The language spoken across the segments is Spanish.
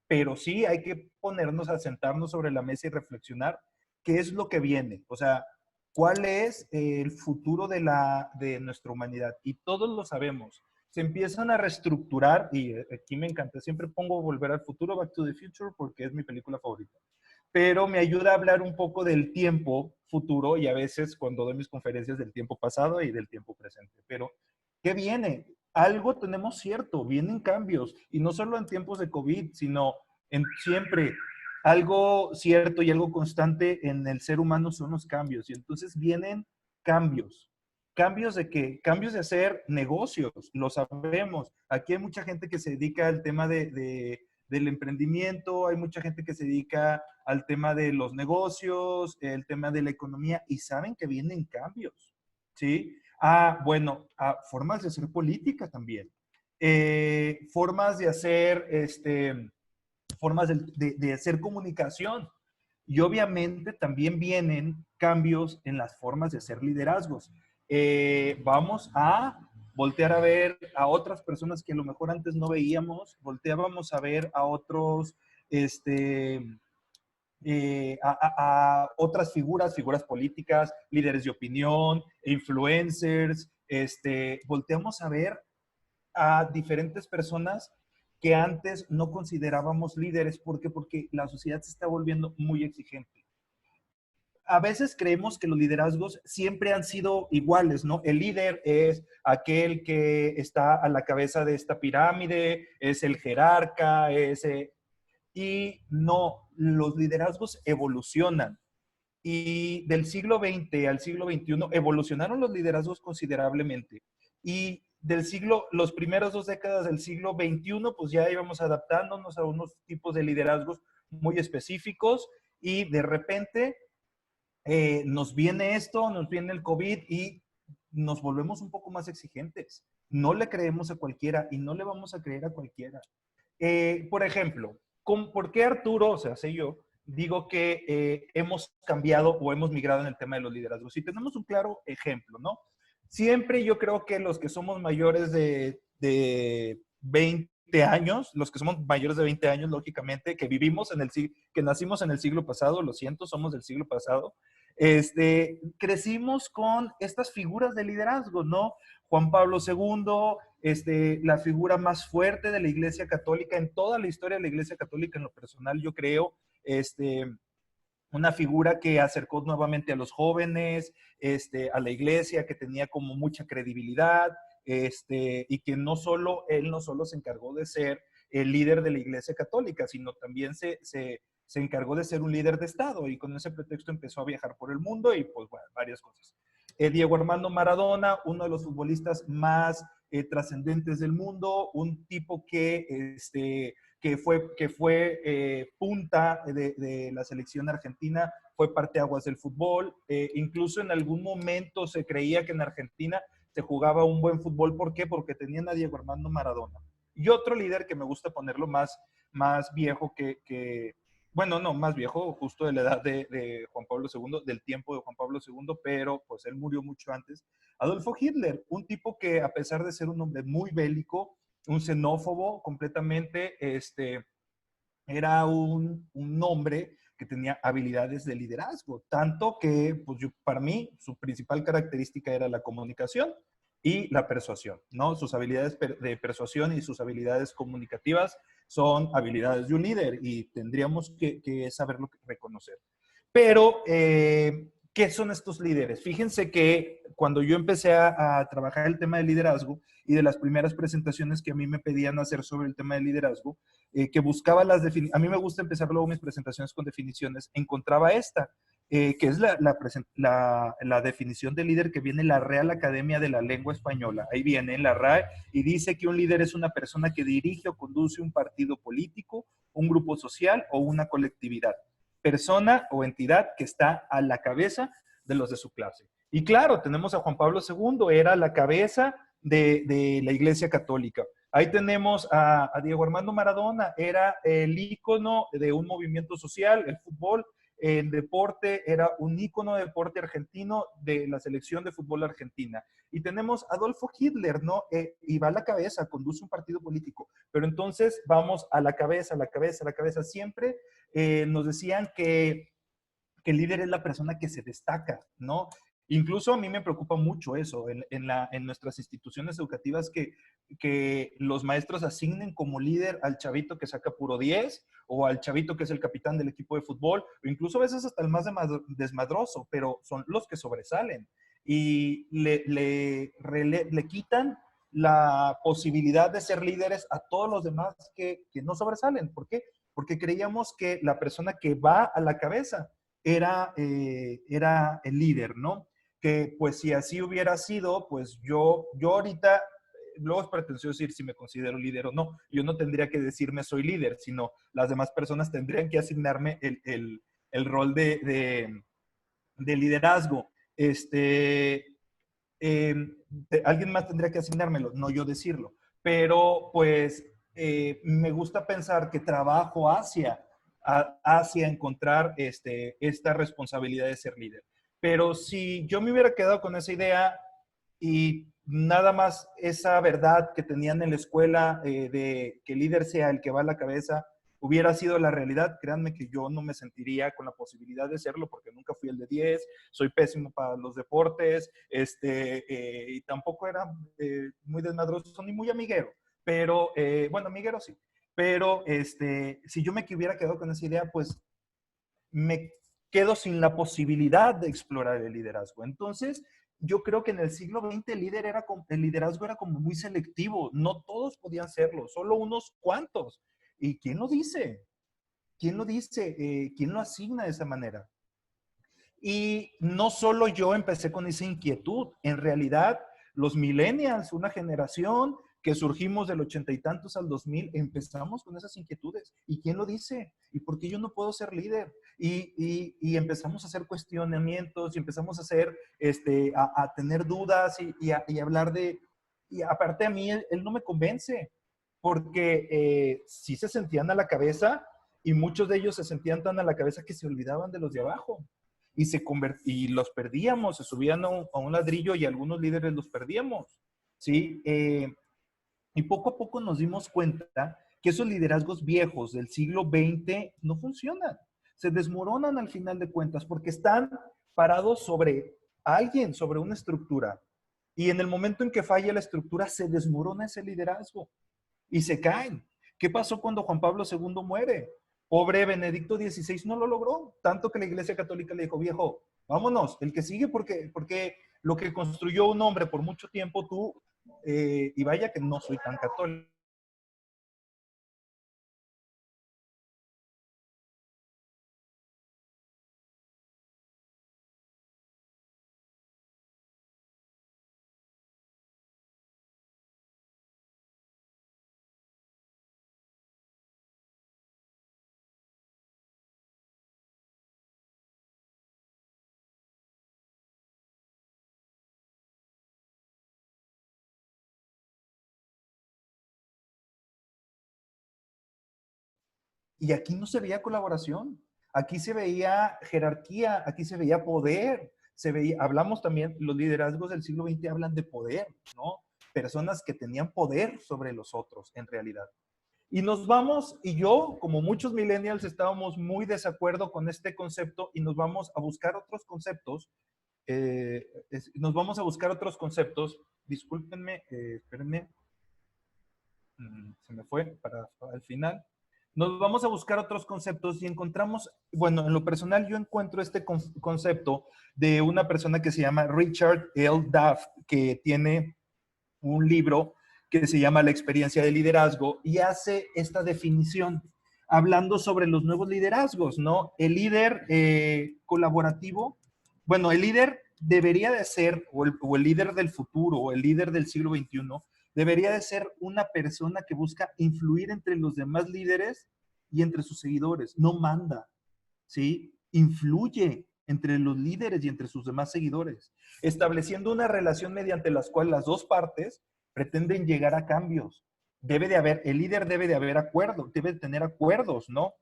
pero sí hay que ponernos a sentarnos sobre la mesa y reflexionar qué es lo que viene, o sea, cuál es el futuro de nuestra humanidad. Y todos lo sabemos. Se empiezan a reestructurar, y aquí me encanta, siempre pongo Volver al Futuro, Back to the Future, porque es mi película favorita. Pero me ayuda a hablar un poco del tiempo futuro y a veces cuando doy mis conferencias del tiempo pasado y del tiempo presente. Pero, ¿qué viene? Algo tenemos cierto, vienen cambios, y no solo en tiempos de COVID, sino en siempre. Algo cierto y algo constante en el ser humano son los cambios, y entonces vienen cambios. ¿Cambios de qué? Cambios de hacer negocios, lo sabemos. Aquí hay mucha gente que se dedica al tema del emprendimiento, hay mucha gente que se dedica al tema de los negocios, el tema de la economía, y saben que vienen cambios, ¿sí? Bueno, formas de hacer política también. Formas de hacer, formas de hacer comunicación. Y obviamente también vienen cambios en las formas de hacer liderazgos. Vamos a voltear a ver a otras personas que a lo mejor antes no veíamos, volteábamos a ver a otros, a otras figuras, figuras políticas, líderes de opinión, influencers, volteamos a ver a diferentes personas que antes no considerábamos líderes. ¿Por qué? Porque la sociedad se está volviendo muy exigente. A veces creemos que los liderazgos siempre han sido iguales, ¿no? El líder es aquel que está a la cabeza de esta pirámide, es el jerarca, y no, los liderazgos evolucionan. Y del siglo XX al siglo XXI evolucionaron los liderazgos considerablemente. Y los primeros 2 décadas del siglo XXI, pues ya íbamos adaptándonos a unos tipos de liderazgos muy específicos, y de repente nos viene esto, nos viene el COVID y nos volvemos un poco más exigentes. No le creemos a cualquiera y no le vamos a creer a cualquiera. Por ejemplo, ¿por qué Arturo, o sea, sé yo, digo que hemos cambiado o hemos migrado en el tema de los liderazgos? Y tenemos un claro ejemplo, ¿no? Siempre yo creo que los que somos mayores de 20 años, los que somos mayores de 20 años, lógicamente, que vivimos en que nacimos en el siglo pasado, lo siento, somos del siglo pasado, crecimos con estas figuras de liderazgo, ¿no? Juan Pablo II, la figura más fuerte de la Iglesia Católica en toda la historia de la Iglesia Católica, en lo personal, yo creo, una figura que acercó nuevamente a los jóvenes, a la iglesia, que tenía como mucha credibilidad, y que él no solo se encargó de ser el líder de la Iglesia Católica, sino también se encargó de ser un líder de Estado, y con ese pretexto empezó a viajar por el mundo y pues bueno, varias cosas. Diego Armando Maradona, uno de los futbolistas más trascendentes del mundo, un tipo que fue punta de la selección argentina, fue parteaguas del fútbol. Incluso en algún momento se creía que en Argentina se jugaba un buen fútbol. ¿Por qué? Porque tenían a Diego Armando Maradona. Y otro líder que me gusta ponerlo más viejo bueno, no, más viejo, justo de la edad de Juan Pablo II, del tiempo de Juan Pablo II, pero pues él murió mucho antes. Adolfo Hitler, un tipo que a pesar de ser un hombre muy bélico, un xenófobo completamente, era un hombre que tenía habilidades de liderazgo, tanto que, pues para mí, su principal característica era la comunicación y la persuasión, ¿no? Sus habilidades de persuasión y sus habilidades comunicativas son habilidades de un líder, y tendríamos que saberlo reconocer. Pero, ¿qué son estos líderes? Fíjense que cuando yo empecé a trabajar el tema de liderazgo, y de las primeras presentaciones que a mí me pedían hacer sobre el tema de liderazgo, que buscaba a mí me gusta empezar luego mis presentaciones con definiciones, encontraba esta, que es la definición de líder que viene en la Real Academia de la Lengua Española. Ahí viene en la RAE, y dice que un líder es una persona que dirige o conduce un partido político, un grupo social o una colectividad. Persona o entidad que está a la cabeza de los de su clase. Y claro, tenemos a Juan Pablo II, era la cabeza de la Iglesia Católica. Ahí tenemos a Diego Armando Maradona, era el ícono de un movimiento social, el fútbol, en deporte, era un ícono de deporte argentino de la selección de fútbol argentina. Y tenemos Adolfo Hitler, ¿no? Y va a la cabeza, conduce un partido político. Pero entonces vamos a la cabeza, a la cabeza, a la cabeza. Siempre nos decían que el líder es la persona que se destaca, ¿no? Incluso a mí me preocupa mucho eso en nuestras instituciones educativas que los maestros asignen como líder al chavito que saca puro 10 o al chavito que es el capitán del equipo de fútbol o incluso a veces hasta el más desmadroso, pero son los que sobresalen y le quitan la posibilidad de ser líderes a todos los demás que no sobresalen. ¿Por qué? Porque creíamos que la persona que va a la cabeza era el líder, ¿no? Que pues si así hubiera sido, pues yo ahorita, luego es pretencioso decir si me considero líder o no, yo no tendría que decirme soy líder, sino las demás personas tendrían que asignarme el rol de liderazgo. Alguien más tendría que asignármelo, no yo decirlo. Pero pues me gusta pensar que trabajo hacia encontrar esta responsabilidad de ser líder. Pero si yo me hubiera quedado con esa idea y nada más esa verdad que tenían en la escuela de que el líder sea el que va a la cabeza, hubiera sido la realidad, créanme que yo no me sentiría con la posibilidad de serlo porque nunca fui el de 10, soy pésimo para los deportes, y tampoco era muy desmadroso ni muy amiguero, pero, bueno, amiguero sí, pero si yo me hubiera quedado con esa idea, pues me quedo sin la posibilidad de explorar el liderazgo. Entonces, yo creo que en el siglo XX el liderazgo era como muy selectivo, no todos podían serlo, solo unos cuantos. ¿Y quién lo dice? ¿Quién lo dice? ¿Quién lo asigna de esa manera? Y no solo yo empecé con esa inquietud, en realidad los millennials, una generación que surgimos del 80 y tantos al 2000, empezamos con esas inquietudes. ¿Y quién lo dice? ¿Y por qué yo no puedo ser líder? Y empezamos a hacer cuestionamientos y empezamos a hacer, a tener dudas y hablar de, y aparte a mí él no me convence, porque sí se sentían a la cabeza y muchos de ellos se sentían tan a la cabeza que se olvidaban de los de abajo y los perdíamos, se subían a un ladrillo y algunos líderes los perdíamos, ¿sí? Y poco a poco nos dimos cuenta que esos liderazgos viejos del siglo XX no funcionan, se desmoronan al final de cuentas porque están parados sobre alguien, sobre una estructura. Y en el momento en que falla la estructura, se desmorona ese liderazgo y se caen. ¿Qué pasó cuando Juan Pablo II muere? Pobre Benedicto XVI no lo logró, tanto que la Iglesia Católica le dijo, viejo, vámonos, el que sigue porque lo que construyó un hombre por mucho tiempo tú, y vaya que no soy tan católico. Y aquí no se veía colaboración, aquí se veía jerarquía, aquí se veía poder, hablamos también, los liderazgos del siglo XX hablan de poder, ¿no? Personas que tenían poder sobre los otros, en realidad. Y nos vamos, y yo, como muchos millennials, estábamos muy desacuerdo con este concepto y nos vamos a buscar otros conceptos. Nos vamos a buscar otros conceptos. Discúlpenme, espérenme, se me fue para el final. Nos vamos a buscar otros conceptos y encontramos, bueno, en lo personal yo encuentro este concepto de una persona que se llama Richard L. Duff, que tiene un libro que se llama La experiencia de liderazgo y hace esta definición hablando sobre los nuevos liderazgos, ¿no? El líder colaborativo, bueno, el líder debería de ser, o el líder del futuro, o el líder del siglo XXI, debería de ser una persona que busca influir entre los demás líderes y entre sus seguidores, no manda, ¿sí? Influye entre los líderes y entre sus demás seguidores, estableciendo una relación mediante las cuales las dos partes pretenden llegar a cambios. El líder debe de haber acuerdos, debe de tener acuerdos, ¿no?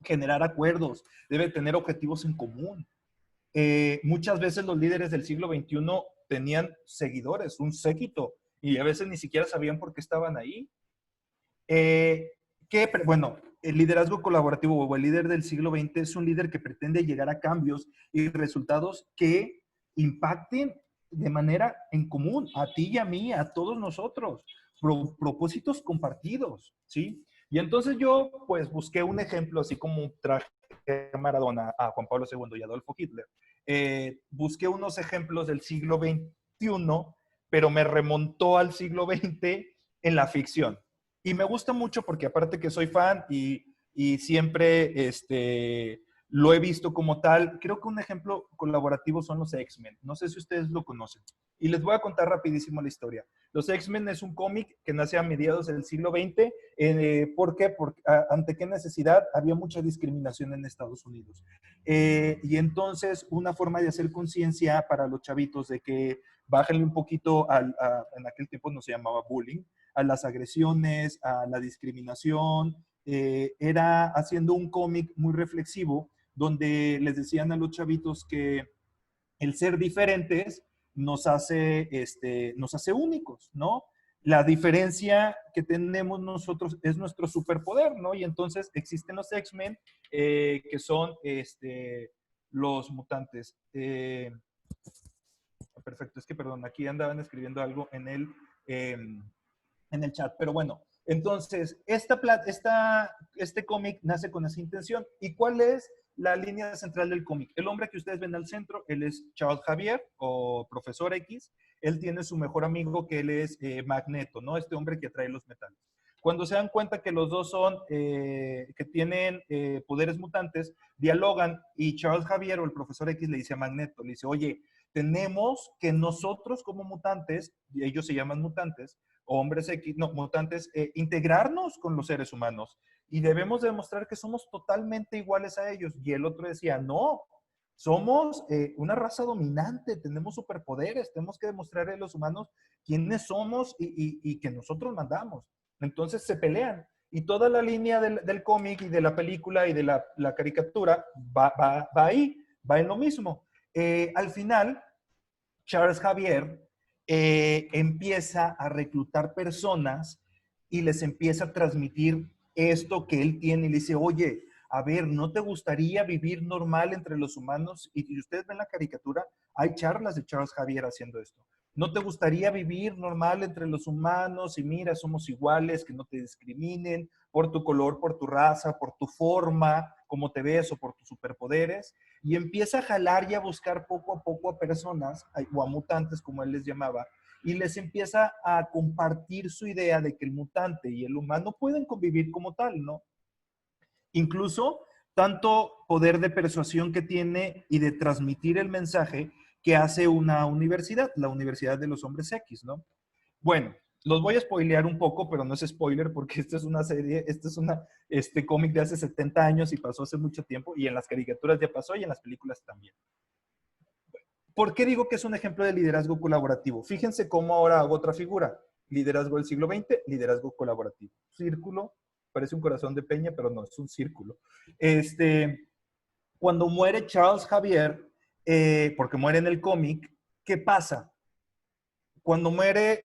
generar acuerdos, debe tener objetivos en común. Muchas veces los líderes del siglo XXI tenían seguidores, un séquito, y a veces ni siquiera sabían por qué estaban ahí. Bueno, el liderazgo colaborativo o el líder del siglo XX es un líder que pretende llegar a cambios y resultados que impacten de manera en común, a ti y a mí, a todos nosotros, propósitos compartidos, ¿sí? Y entonces yo, pues, busqué un ejemplo, así como traje a Maradona, a Juan Pablo II y a Adolfo Hitler. Busqué unos ejemplos del siglo XXI, pero me remontó al siglo XX en la ficción. Y me gusta mucho porque aparte que soy fan y siempre lo he visto como tal, creo que un ejemplo colaborativo son los X-Men. No sé si ustedes lo conocen. Y les voy a contar rapidísimo la historia. Los X-Men es un cómic que nace a mediados del siglo XX. ¿Por qué? Porque ante qué necesidad había mucha discriminación en Estados Unidos. Y entonces una forma de hacer conciencia para los chavitos de que bájenle un poquito en aquel tiempo no se llamaba bullying, a las agresiones, a la discriminación, era haciendo un cómic muy reflexivo donde les decían a los chavitos que el ser diferentes nos hace únicos, ¿no? La diferencia que tenemos nosotros es nuestro superpoder, ¿no? Y entonces existen los X-Men, que son los mutantes. Perfecto, es que perdón, aquí andaban escribiendo algo en el chat, pero bueno, entonces, este cómic nace con esa intención. ¿Y cuál es la línea central del cómic? El hombre que ustedes ven al centro, él es Charles Xavier o Profesor X. Él tiene su mejor amigo que él es Magneto, ¿no? Este hombre que trae los metales. Cuando se dan cuenta que los dos que tienen poderes mutantes, dialogan y Charles Xavier o el Profesor X le dice a Magneto, le dice, oye, tenemos que nosotros como mutantes, y ellos se llaman mutantes, hombres X, no, mutantes, integrarnos con los seres humanos y debemos demostrar que somos totalmente iguales a ellos. Y el otro decía, no, somos una raza dominante, tenemos superpoderes, tenemos que demostrarle a los humanos quiénes somos y que nosotros mandamos. Entonces se pelean. Y toda la línea del cómic y de la película y de la caricatura va ahí, va en lo mismo. Al final, Charles Xavier empieza a reclutar personas y les empieza a transmitir esto que él tiene y le dice, oye, a ver, ¿no te gustaría vivir normal entre los humanos? Y ustedes ven la caricatura, hay charlas de Charles Xavier haciendo esto. ¿No te gustaría vivir normal entre los humanos? Y mira, somos iguales, que no te discriminen por tu color, por tu raza, por tu forma, cómo te ves o por tus superpoderes. Y empieza a jalar y a buscar poco a poco a personas, o a mutantes, como él les llamaba, y les empieza a compartir su idea de que el mutante y el humano pueden convivir como tal, ¿no? Incluso tanto poder de persuasión que tiene y de transmitir el mensaje que hace una universidad, la Universidad de los Hombres X, ¿no? Bueno, los voy a spoilear un poco, pero no es spoiler porque esta es una serie, este cómic de hace 70 años y pasó hace mucho tiempo y en las caricaturas ya pasó y en las películas también. ¿Por qué digo que es un ejemplo de liderazgo colaborativo? Fíjense cómo ahora hago otra figura. Liderazgo del siglo XX, liderazgo colaborativo. Círculo, parece un corazón de peña, pero no, es un círculo. Cuando muere Charles Xavier, porque muere en el cómic, ¿qué pasa? Cuando muere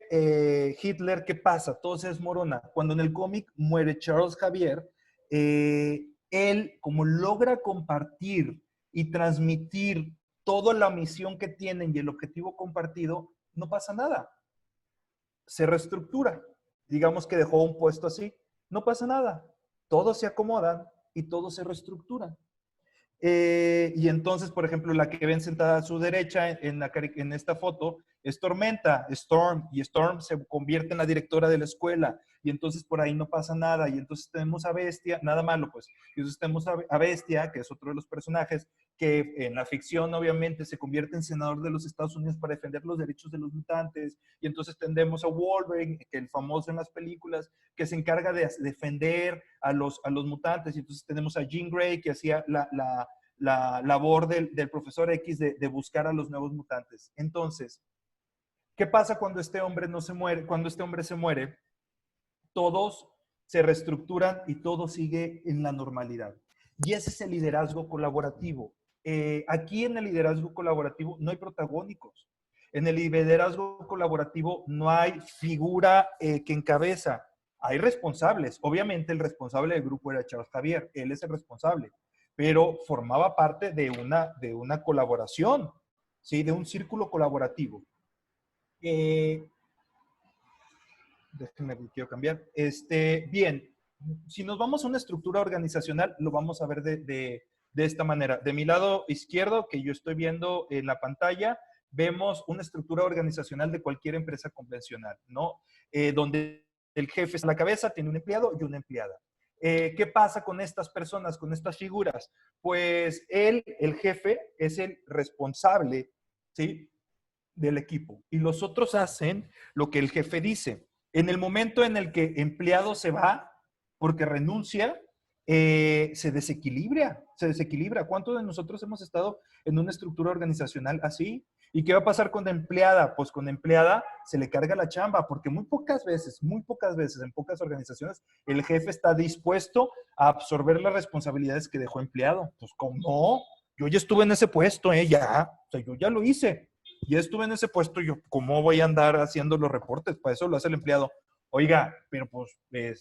Hitler, ¿qué pasa? Todo se desmorona. Cuando en el cómic muere Charles Xavier, él, como logra compartir y transmitir toda la misión que tienen y el objetivo compartido, no pasa nada. Se reestructura. Digamos que dejó un puesto así. No pasa nada. Todos se acomodan y todo se reestructura. Y entonces, por ejemplo, la que ven sentada a su derecha en esta foto es Tormenta, Storm, y Storm se convierte en la directora de la escuela, y entonces por ahí no pasa nada, y entonces tenemos a Bestia, nada malo pues, y entonces tenemos a Bestia, que es otro de los personajes, que en la ficción obviamente se convierte en senador de los Estados Unidos para defender los derechos de los mutantes, y entonces tendremos a Wolverine, que el famoso en las películas, que se encarga de defender a los mutantes, y entonces tenemos a Jean Grey, que hacía la labor del profesor X de buscar a los nuevos mutantes. Entonces, ¿qué pasa cuando este hombre no se muere? Cuando este hombre se muere, todos se reestructuran y todo sigue en la normalidad. Y ese es el liderazgo colaborativo. Aquí en el liderazgo colaborativo no hay protagónicos. En el liderazgo colaborativo no hay figura que encabeza. Hay responsables. Obviamente el responsable del grupo era Charles Javier. Él es el responsable. Pero formaba parte de una colaboración, ¿sí? De un círculo colaborativo. Déjenme, quiero cambiar. Bien, si nos vamos a una estructura organizacional, lo vamos a ver de esta manera. De mi lado izquierdo, que yo estoy viendo en la pantalla, vemos una estructura organizacional de cualquier empresa convencional, ¿no? Donde el jefe es la cabeza, tiene un empleado y una empleada. ¿Qué pasa con estas personas, con estas figuras? Pues él, el jefe, es el responsable, ¿sí? Del equipo. Y los otros hacen lo que el jefe dice. En el momento en el que empleado se va porque renuncia, se desequilibra. ¿Cuántos de nosotros hemos estado en una estructura organizacional así? ¿Y qué va a pasar con la empleada? Pues con la empleada se le carga la chamba, porque muy pocas veces, en pocas organizaciones, el jefe está dispuesto a absorber las responsabilidades que dejó empleado. Pues, ¿cómo no? Yo ya estuve en ese puesto, ya. O sea, yo ya lo hice. Ya estuve en ese puesto, yo, ¿cómo voy a andar haciendo los reportes? Para eso lo hace el empleado. Oiga, pero pues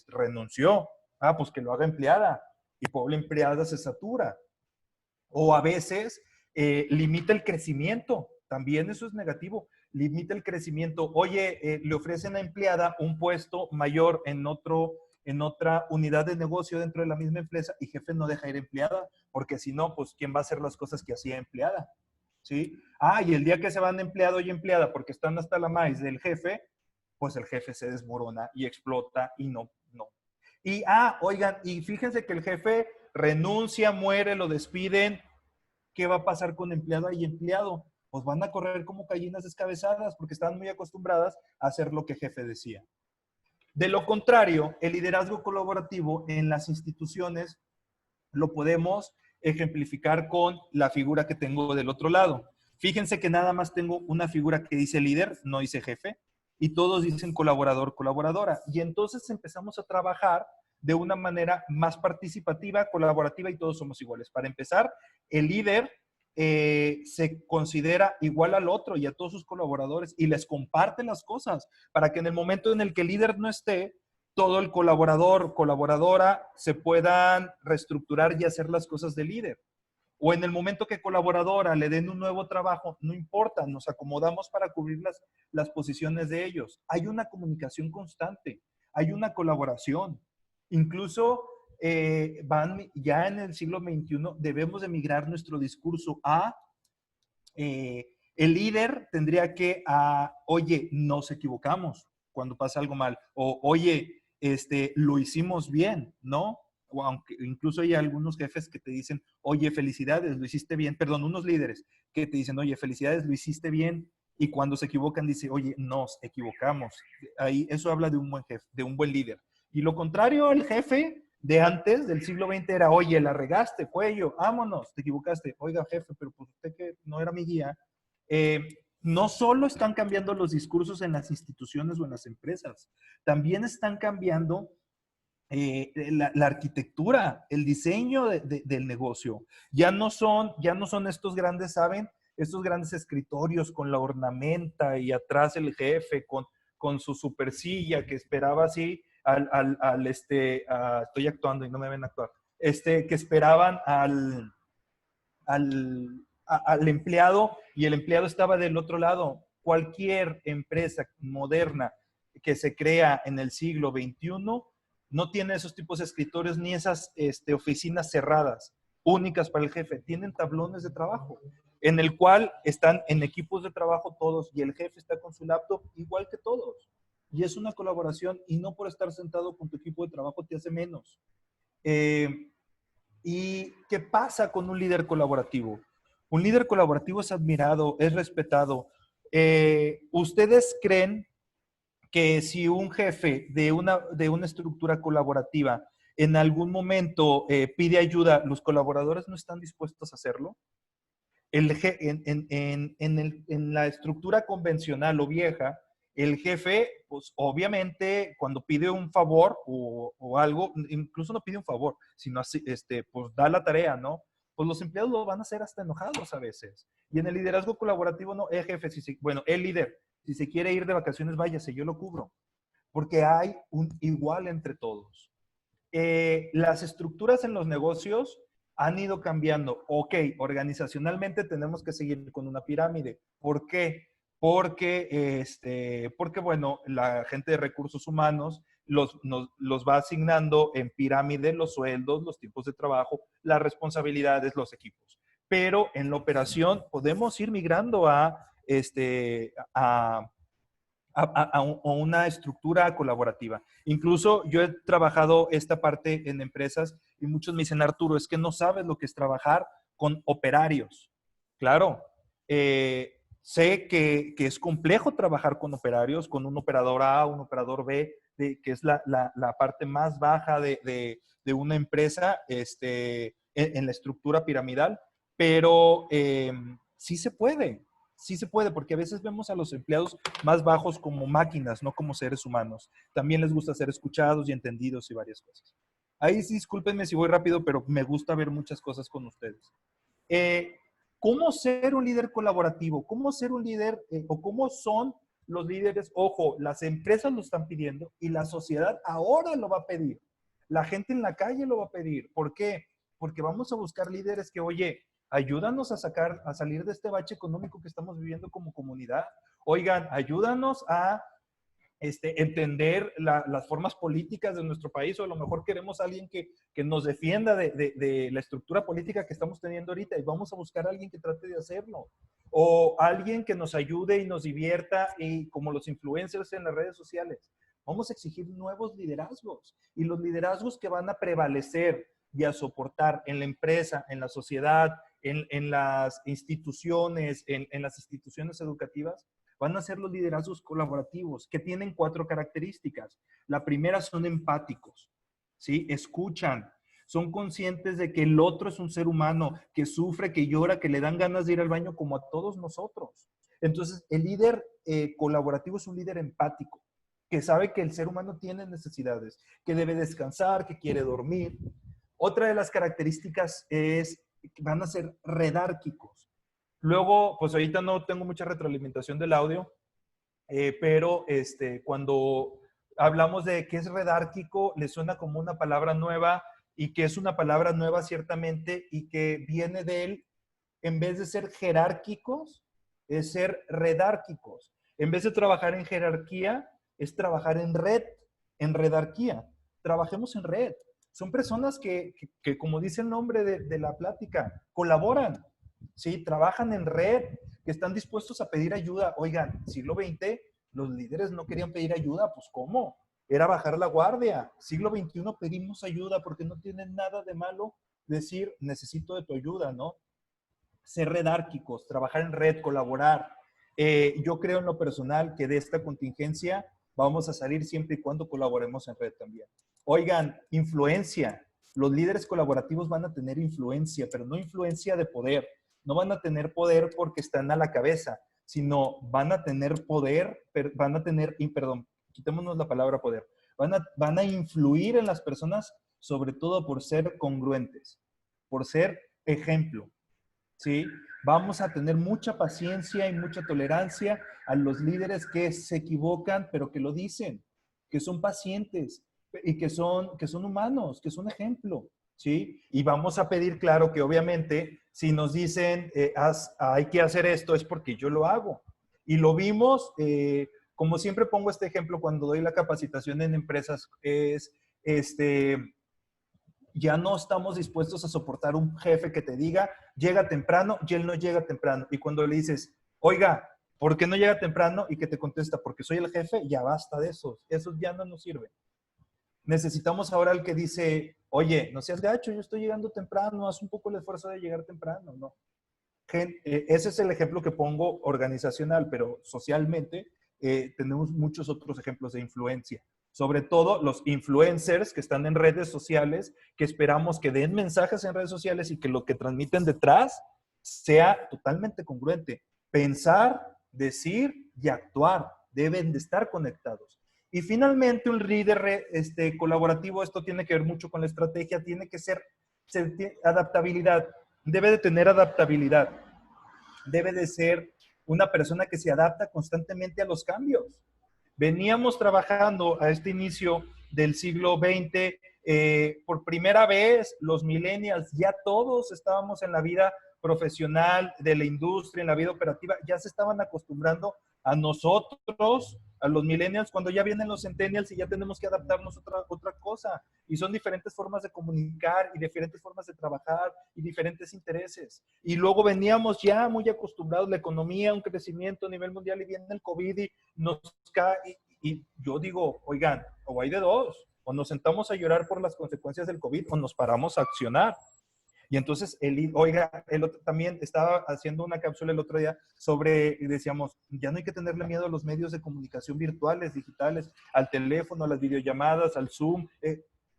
renunció. Ah, pues que lo haga empleada. Y pobre empleada se satura. O a veces limita el crecimiento. También eso es negativo. Limita el crecimiento. Oye, le ofrecen a empleada un puesto mayor en otra unidad de negocio dentro de la misma empresa y jefe no deja ir empleada, porque si no, pues ¿quién va a hacer las cosas que hacía empleada? ¿Sí? Ah, y el día que se van empleado y empleada porque están hasta la maíz del jefe, pues el jefe se desmorona y explota y no. Y, oigan, y fíjense que el jefe renuncia, muere, lo despiden. ¿Qué va a pasar con empleada y empleado? Pues van a correr como gallinas descabezadas porque están muy acostumbradas a hacer lo que el jefe decía. De lo contrario, el liderazgo colaborativo en las instituciones lo podemos ejemplificar con la figura que tengo del otro lado. Fíjense que nada más tengo una figura que dice líder, no dice jefe, y todos dicen colaborador, colaboradora. Y entonces empezamos a trabajar de una manera más participativa, colaborativa y todos somos iguales. Para empezar, el líder se considera igual al otro y a todos sus colaboradores y les comparte las cosas para que en el momento en el que el líder no esté, todo el colaborador, colaboradora se puedan reestructurar y hacer las cosas de líder. O en el momento que colaboradora le den un nuevo trabajo, no importa, nos acomodamos para cubrir las posiciones de ellos. Hay una comunicación constante, hay una colaboración. Incluso ya en el siglo XXI debemos de migrar nuestro discurso a el líder tendría que, oye, nos equivocamos cuando pasa algo mal, o oye, lo hicimos bien, ¿no? O aunque incluso hay algunos jefes que te dicen, oye, felicidades, lo hiciste bien, perdón, unos líderes que te dicen, oye, felicidades, lo hiciste bien, y cuando se equivocan dice, oye, nos equivocamos. Ahí eso habla de un buen jefe, de un buen líder. Y lo contrario, el jefe de antes, del siglo XX, era, oye, la regaste, cuello, vámonos, te equivocaste. Oiga, jefe, pero pues usted que no era mi guía. No solo están cambiando los discursos en las instituciones o en las empresas, también están cambiando la arquitectura, el diseño del negocio. Ya no son estos grandes, ¿saben? Estos grandes escritorios con la ornamenta y atrás el jefe con su super silla que esperaba así estoy actuando y no me ven actuar, que esperaban al empleado y el empleado estaba del otro lado. Cualquier empresa moderna que se crea en el siglo XXI no tiene esos tipos de escritorios ni esas oficinas cerradas, únicas para el jefe. Tienen tablones de trabajo en el cual están en equipos de trabajo todos y el jefe está con su laptop igual que todos. Y es una colaboración y no por estar sentado con tu equipo de trabajo te hace menos. ¿Y qué pasa con un líder colaborativo? Un líder colaborativo es admirado, es respetado. ¿Ustedes creen que si un jefe de una estructura colaborativa en algún momento pide ayuda, los colaboradores no están dispuestos a hacerlo? En la estructura convencional o vieja, El jefe, pues obviamente, cuando pide un favor o algo, incluso no pide un favor, sino así, pues da la tarea, ¿no? Pues los empleados lo van a hacer hasta enojados a veces. Y en el liderazgo colaborativo, no, jefe, bueno, el líder, si se quiere ir de vacaciones, váyase, yo lo cubro. Porque hay un igual entre todos. Las estructuras en los negocios han ido cambiando. Ok, organizacionalmente tenemos que seguir con una pirámide. ¿Por qué? Porque bueno, la gente de recursos humanos los va asignando en pirámide los sueldos, los tipos de trabajo, las responsabilidades, los equipos. Pero en la operación podemos ir migrando a una estructura colaborativa. Incluso yo he trabajado esta parte en empresas y muchos me dicen, Arturo, es que no sabes lo que es trabajar con operarios. Claro, sé que es complejo trabajar con operarios, con un operador A, un operador B, que es la parte más baja de una empresa en la estructura piramidal, pero sí se puede. Sí se puede, porque a veces vemos a los empleados más bajos como máquinas, no como seres humanos. También les gusta ser escuchados y entendidos y varias cosas. Ahí sí, discúlpenme si voy rápido, pero me gusta ver muchas cosas con ustedes. Eh, ¿Cómo ser un líder colaborativo? ¿Cómo ser un líder o cómo son los líderes? Ojo, las empresas lo están pidiendo y la sociedad ahora lo va a pedir. La gente en la calle lo va a pedir. ¿Por qué? Porque vamos a buscar líderes que, oye, ayúdanos a salir de este bache económico que estamos viviendo como comunidad. Oigan, ayúdanos a entender las formas políticas de nuestro país, o a lo mejor queremos a alguien que nos defienda de la estructura política que estamos teniendo ahorita y vamos a buscar a alguien que trate de hacerlo. O alguien que nos ayude y nos divierta, y como los influencers en las redes sociales. Vamos a exigir nuevos liderazgos, y los liderazgos que van a prevalecer y a soportar en la empresa, en la sociedad, en las instituciones, en las instituciones educativas, van a ser los liderazgos colaborativos, que tienen 4 características. La primera, son empáticos, ¿sí? Escuchan, son conscientes de que el otro es un ser humano, que sufre, que llora, que le dan ganas de ir al baño como a todos nosotros. Entonces, el líder colaborativo es un líder empático, que sabe que el ser humano tiene necesidades, que debe descansar, que quiere dormir. Otra de las características es que van a ser redárquicos. Luego, pues ahorita no tengo mucha retroalimentación del audio, pero cuando hablamos de qué es redárquico, le suena como una palabra nueva, y que es una palabra nueva ciertamente, y que viene de él, en vez de ser jerárquicos, es ser redárquicos. En vez de trabajar en jerarquía, es trabajar en red, en redarquía. Trabajemos en red. Son personas que como dice el nombre de la plática, colaboran. ¿Sí? Trabajan en red, que están dispuestos a pedir ayuda. Oigan, siglo XX, los líderes no querían pedir ayuda, pues ¿cómo? Era bajar la guardia. Siglo XXI pedimos ayuda, porque no tiene nada de malo decir, necesito de tu ayuda, ¿no? Ser redárquicos, trabajar en red, colaborar. Yo creo en lo personal que de esta contingencia vamos a salir siempre y cuando colaboremos en red también. Oigan, influencia. Los líderes colaborativos van a tener influencia, pero no influencia de poder. No van a tener poder porque están a la cabeza, sino van a tener poder, van a tener, perdón, quitémonos la palabra poder, van a influir en las personas, sobre todo por ser congruentes, por ser ejemplo, ¿sí? Vamos a tener mucha paciencia y mucha tolerancia a los líderes que se equivocan, pero que lo dicen, que son pacientes y que son humanos, que son ejemplo, ¿sí? Y vamos a pedir, claro, que obviamente si nos dicen hay que hacer esto, es porque yo lo hago. Y lo vimos, como siempre pongo este ejemplo cuando doy la capacitación en empresas, es ya no estamos dispuestos a soportar un jefe que te diga, llega temprano, y él no llega temprano. Y cuando le dices, oiga, ¿por qué no llega temprano? Y que te contesta, porque soy el jefe, ya basta de esos. Esos ya no nos sirven. Necesitamos ahora el que dice, oye, no seas gacho, yo estoy llegando temprano, haz un poco el esfuerzo de llegar temprano, ¿no? Ese es el ejemplo que pongo organizacional, pero socialmente tenemos muchos otros ejemplos de influencia. Sobre todo los influencers que están en redes sociales, que esperamos que den mensajes en redes sociales y que lo que transmiten detrás sea totalmente congruente. Pensar, decir y actuar. deben de estar conectados. Y finalmente, un líder colaborativo, esto tiene que ver mucho con la estrategia, tiene que ser adaptabilidad, debe de tener adaptabilidad, debe de ser una persona que se adapta constantemente a los cambios. Veníamos trabajando a este inicio del siglo XX, por primera vez los millennials, ya todos estábamos en la vida profesional de la industria, en la vida operativa, ya se estaban acostumbrando a nosotros, a los millennials, cuando ya vienen los centennials y ya tenemos que adaptarnos a otra cosa. Y son diferentes formas de comunicar y diferentes formas de trabajar y diferentes intereses. Y luego veníamos ya muy acostumbrados a la economía, un crecimiento a nivel mundial y viene el COVID y nos cae. Y yo digo, oigan, o hay de dos, o nos sentamos a llorar por las consecuencias del COVID o nos paramos a accionar. Y entonces, el otro también estaba haciendo una cápsula el otro día sobre, y decíamos, ya no hay que tenerle miedo a los medios de comunicación virtuales, digitales, al teléfono, a las videollamadas, al Zoom.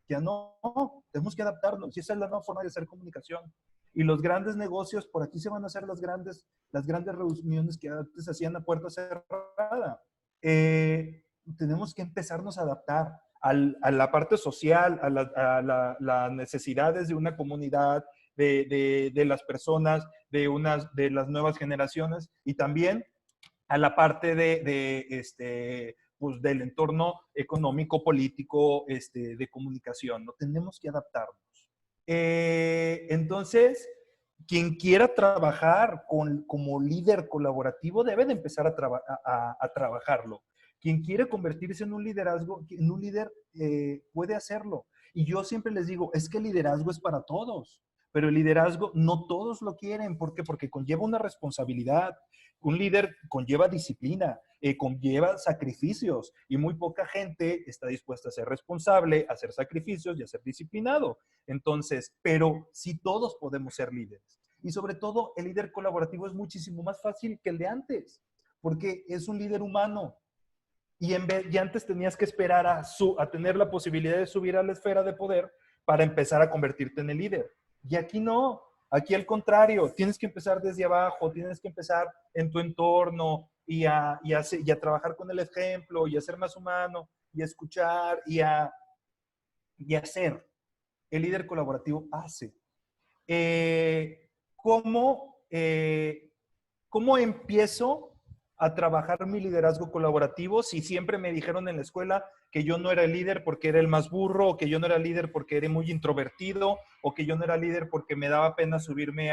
Ya no, tenemos que adaptarnos. Y esa es la nueva forma de hacer comunicación. Y los grandes negocios, por aquí se van a hacer las grandes reuniones que antes hacían a puerta cerrada. Tenemos que empezarnos a adaptar a la parte social, a las necesidades de una comunidad, de las personas, de las nuevas generaciones y también a la parte pues, del entorno económico, político, de comunicación. No tenemos que adaptarnos. Entonces, quien quiera trabajar como líder colaborativo debe de empezar a trabajarlo. Quien quiere convertirse en un liderazgo, en un líder, puede hacerlo. Y yo siempre les digo, es que el liderazgo es para todos, pero el liderazgo no todos lo quieren. ¿Por qué? Porque conlleva una responsabilidad. Un líder conlleva disciplina, conlleva sacrificios y muy poca gente está dispuesta a ser responsable, a hacer sacrificios y a ser disciplinado. Entonces, pero sí todos podemos ser líderes. Y sobre todo, el líder colaborativo es muchísimo más fácil que el de antes, porque es un líder humano. Y antes tenías que esperar a tener la posibilidad de subir a la esfera de poder para empezar a convertirte en el líder. Y aquí no, aquí al contrario, tienes que empezar desde abajo, tienes que empezar en tu entorno y a trabajar con el ejemplo y a ser más humano y a escuchar y a hacer. El líder colaborativo hace. ¿Cómo empiezo a trabajar mi liderazgo colaborativo si siempre me dijeron en la escuela que yo no era el líder porque era el más burro, o que yo no era líder porque era muy introvertido, o que yo no era líder porque me daba pena subirme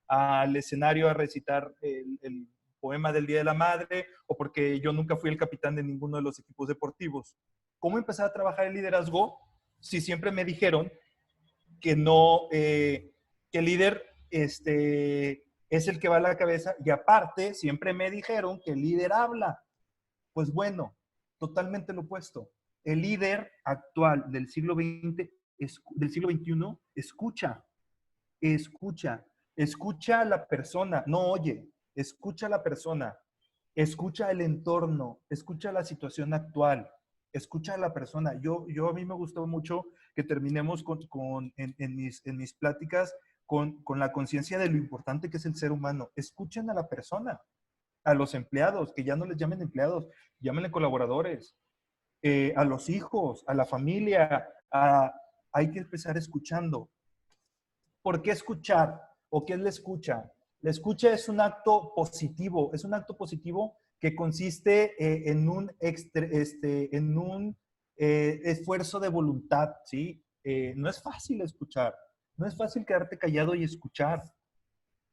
al escenario a recitar el poema del Día de la Madre, o porque yo nunca fui el capitán de ninguno de los equipos deportivos? ¿Cómo empezar a trabajar el liderazgo si siempre me dijeron que no, que el líder es el que va a la cabeza? Y aparte, siempre me dijeron que el líder habla. Pues bueno, totalmente lo opuesto. El líder actual del siglo XX, del siglo XXI, escucha a la persona, no oye, escucha a la persona, escucha el entorno, escucha la situación actual, escucha a la persona. A mí me gustó mucho que terminemos en mis pláticas con la conciencia de lo importante que es el ser humano. Escuchen a la persona, a los empleados, que ya no les llamen empleados, llámenle colaboradores, a los hijos, a la familia. Hay que empezar escuchando. ¿Por qué escuchar? ¿O qué es la escucha? La escucha es un acto positivo, que consiste en un esfuerzo de voluntad, ¿sí? No es fácil escuchar, no es fácil quedarte callado y escuchar.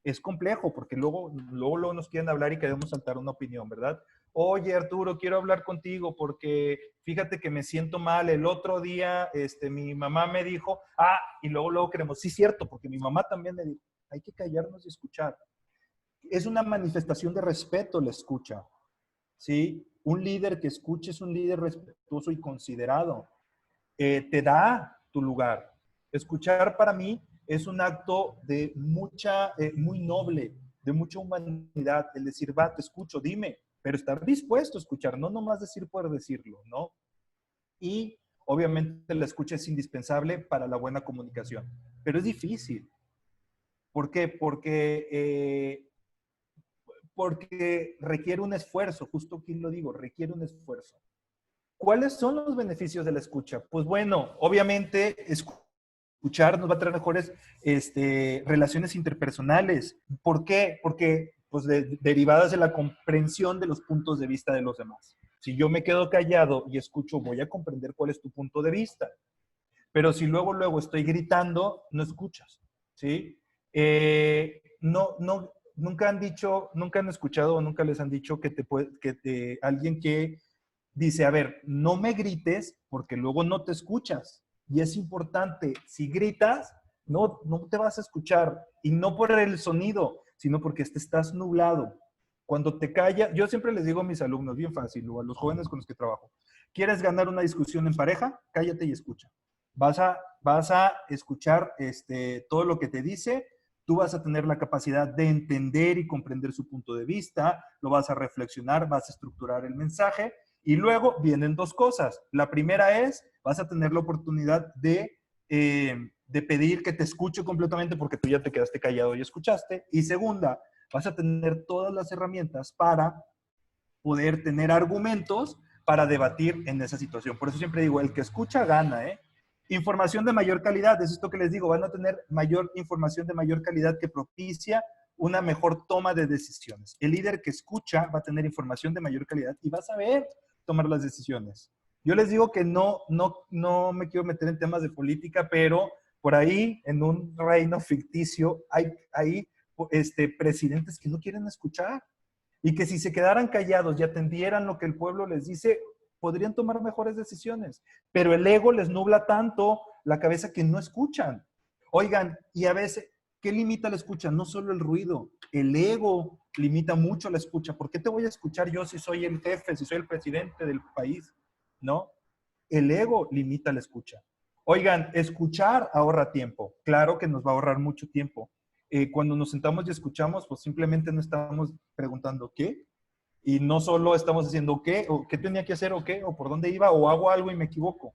Es complejo porque luego nos quieren hablar y queremos saltar una opinión, ¿verdad? Oye, Arturo, quiero hablar contigo porque fíjate que me siento mal. El otro día, mi mamá me dijo, y luego queremos, sí, cierto, porque mi mamá también me dijo, hay que callarnos y escuchar. Es una manifestación de respeto la escucha, ¿sí? Un líder que escuche es un líder respetuoso y considerado. Te da tu lugar. Escuchar para mí es un acto de muy noble, de mucha humanidad. El decir, va, te escucho, dime, pero estar dispuesto a escuchar, no nomás decir por decirlo, ¿no? Y obviamente la escucha es indispensable para la buena comunicación, pero es difícil. ¿Por qué? porque requiere un esfuerzo, justo aquí lo digo, requiere un esfuerzo. ¿Cuáles son los beneficios de la escucha? Pues bueno, obviamente escuchar nos va a traer mejores relaciones interpersonales. ¿Por qué? Porque pues derivadas de la comprensión de los puntos de vista de los demás. Si yo me quedo callado y escucho, voy a comprender cuál es tu punto de vista. Pero si luego estoy gritando, no escuchas, ¿sí? Nunca han dicho, nunca han escuchado o nunca les han dicho alguien que dice, a ver, no me grites porque luego no te escuchas. Y es importante, si gritas, no te vas a escuchar. Y no por el sonido, sino porque te estás nublado. Cuando te callas, yo siempre les digo a mis alumnos, bien fácil, o a los jóvenes con los que trabajo, ¿quieres ganar una discusión en pareja? Cállate y escucha. Vas a escuchar todo lo que te dice, tú vas a tener la capacidad de entender y comprender su punto de vista, lo vas a reflexionar, vas a estructurar el mensaje y luego vienen dos cosas. La primera es, vas a tener la oportunidad de pedir que te escuche completamente porque tú ya te quedaste callado y escuchaste. Y segunda, vas a tener todas las herramientas para poder tener argumentos para debatir en esa situación. Por eso siempre digo, el que escucha gana, ¿eh? Información de mayor calidad, es esto que les digo, van a tener mayor información de mayor calidad que propicia una mejor toma de decisiones. El líder que escucha va a tener información de mayor calidad y va a saber tomar las decisiones. Yo les digo que no me quiero meter en temas de política, pero por ahí, en un reino ficticio, hay presidentes que no quieren escuchar y que si se quedaran callados y atendieran lo que el pueblo les dice, podrían tomar mejores decisiones. Pero el ego les nubla tanto la cabeza que no escuchan. Oigan, y a veces, ¿qué limita la escucha? No solo el ruido, el ego limita mucho la escucha. ¿Por qué te voy a escuchar yo si soy el jefe, si soy el presidente del país? ¿No? El ego limita la escucha. Oigan, escuchar ahorra tiempo. Claro que nos va a ahorrar mucho tiempo. Cuando nos sentamos y escuchamos, pues simplemente no estamos preguntando qué, y no solo estamos diciendo qué, o qué tenía que hacer, o qué, o por dónde iba, o hago algo y me equivoco.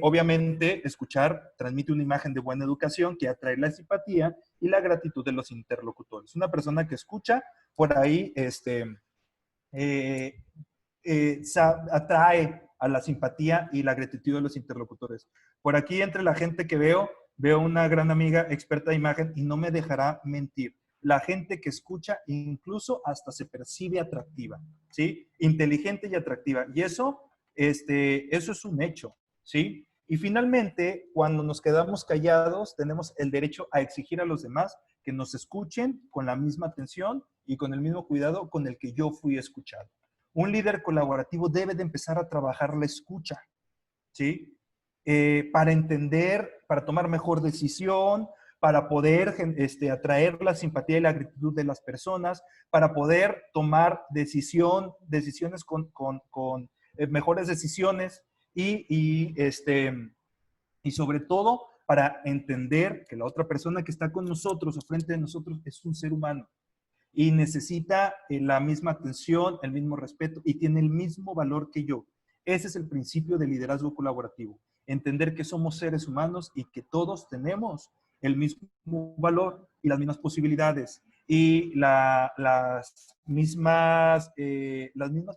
Obviamente, escuchar transmite una imagen de buena educación que atrae la simpatía y la gratitud de los interlocutores. Una persona que escucha, por ahí, atrae a la simpatía y la gratitud de los interlocutores. Por aquí, entre la gente que veo una gran amiga experta de imagen y no me dejará mentir. La gente que escucha incluso hasta se percibe atractiva, ¿sí? Inteligente y atractiva. Y eso es un hecho, ¿sí? Y finalmente, cuando nos quedamos callados, tenemos el derecho a exigir a los demás que nos escuchen con la misma atención y con el mismo cuidado con el que yo fui escuchado. Un líder colaborativo debe de empezar a trabajar la escucha, ¿sí? Para entender, para tomar mejor decisión, para poder atraer la simpatía y la gratitud de las personas, para poder tomar decisiones con mejores decisiones y sobre todo para entender que la otra persona que está con nosotros o frente de nosotros es un ser humano y necesita la misma atención, el mismo respeto y tiene el mismo valor que yo. Ese es el principio del liderazgo colaborativo. Entender que somos seres humanos y que todos tenemos el mismo valor y las mismas posibilidades y las mismas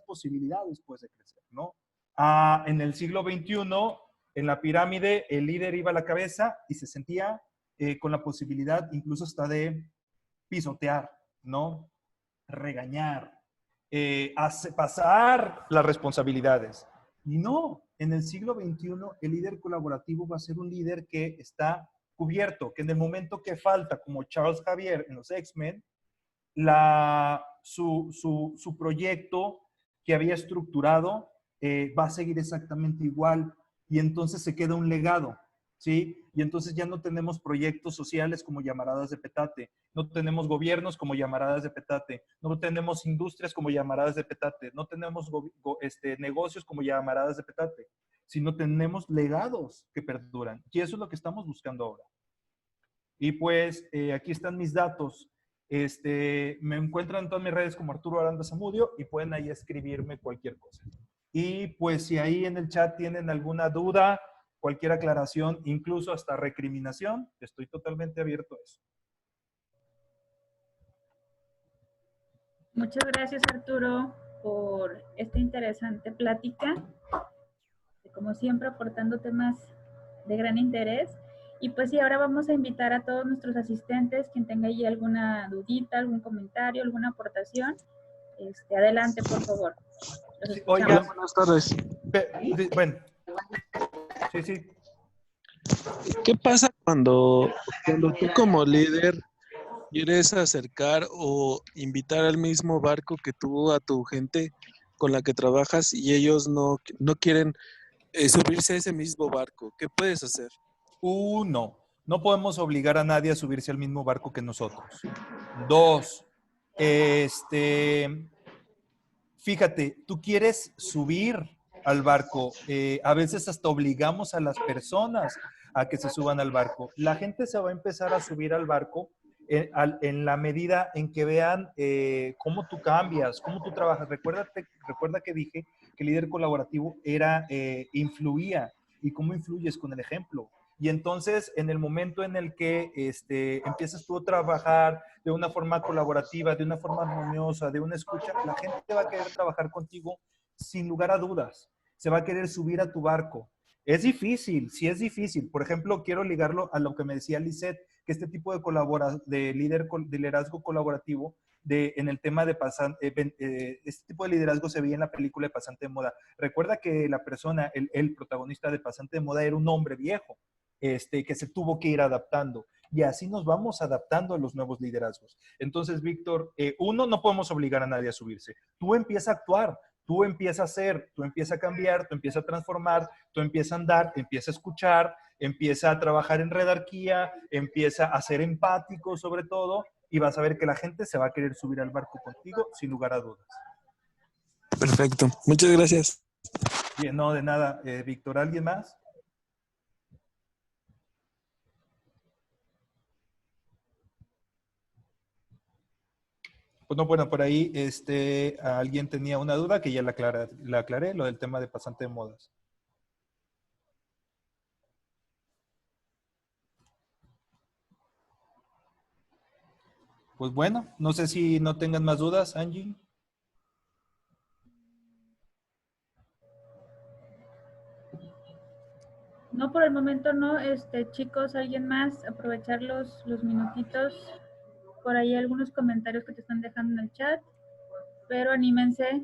posibilidades pues, de crecer, ¿no? En el siglo XXI, en la pirámide, el líder iba a la cabeza y se sentía con la posibilidad incluso hasta de pisotear, ¿no? Regañar, pasar las responsabilidades. Y no, en el siglo XXI el líder colaborativo va a ser un líder que está cubierto, que en el momento que falta, como Charles Xavier en los X-Men, su proyecto que había estructurado va a seguir exactamente igual y entonces se queda un legado, ¿sí? Y entonces ya no tenemos proyectos sociales como llamaradas de petate, no tenemos gobiernos como llamaradas de petate, no tenemos industrias como llamaradas de petate, no tenemos negocios como llamaradas de petate, sino tenemos legados que perduran. Y eso es lo que estamos buscando ahora. Y pues aquí están mis datos. Me encuentran en todas mis redes como Arturo Aranda Zamudio y pueden ahí escribirme cualquier cosa. Y pues si ahí en el chat tienen alguna duda, cualquier aclaración, incluso hasta recriminación, estoy totalmente abierto a eso. Muchas gracias, Arturo, por esta interesante plática. Como siempre, aportando temas de gran interés. Y pues sí, ahora vamos a invitar a todos nuestros asistentes, quien tenga ahí alguna dudita, algún comentario, alguna aportación. Adelante, por favor. Los Sí, escuchamos. Hola, oigan, buenas tardes. bueno, sí, sí. ¿Qué pasa cuando tú como líder quieres acercar o invitar al mismo barco que tú a tu gente con la que trabajas y ellos no quieren subirse a ese mismo barco? ¿Qué puedes hacer? No, no podemos obligar a nadie a subirse al mismo barco que nosotros. Dos, fíjate, tú quieres subir al barco. A veces hasta obligamos a las personas a que se suban al barco. La gente se va a empezar a subir al barco en la medida en que vean cómo tú cambias, cómo tú trabajas. Recuerda que dije que el líder colaborativo influía y cómo influyes con el ejemplo. Y entonces, en el momento en el que empiezas tú a trabajar de una forma colaborativa, de una forma armoniosa, de una escucha, la gente va a querer trabajar contigo sin lugar a dudas. Se va a querer subir a tu barco. Es difícil, sí es difícil. Por ejemplo, quiero ligarlo a lo que me decía Lisette, que este tipo de liderazgo colaborativo en el tema de este tipo de liderazgo se veía en la película de Pasante de Moda. Recuerda que la persona, el protagonista de Pasante de Moda era un hombre viejo, que se tuvo que ir adaptando. Y así nos vamos adaptando a los nuevos liderazgos. Entonces, Víctor, no podemos obligar a nadie a subirse. Tú empieza a actuar, tú empieza a hacer, tú empieza a cambiar, tú empieza a transformar, tú empieza a andar, empieza a escuchar, empieza a trabajar en redarquía, empieza a ser empático sobre todo, y vas a ver que la gente se va a querer subir al barco contigo sin lugar a dudas. Perfecto. Muchas gracias. Bien, no, de nada. Víctor, ¿alguien más? Pues no, bueno, por ahí alguien tenía una duda que ya la aclaré, lo del tema de pasante de modas. Pues bueno, no sé si no tengan más dudas, Angie. No, por el momento no. Chicos, alguien más, aprovechar los minutitos. Por ahí algunos comentarios que te están dejando en el chat, pero anímense.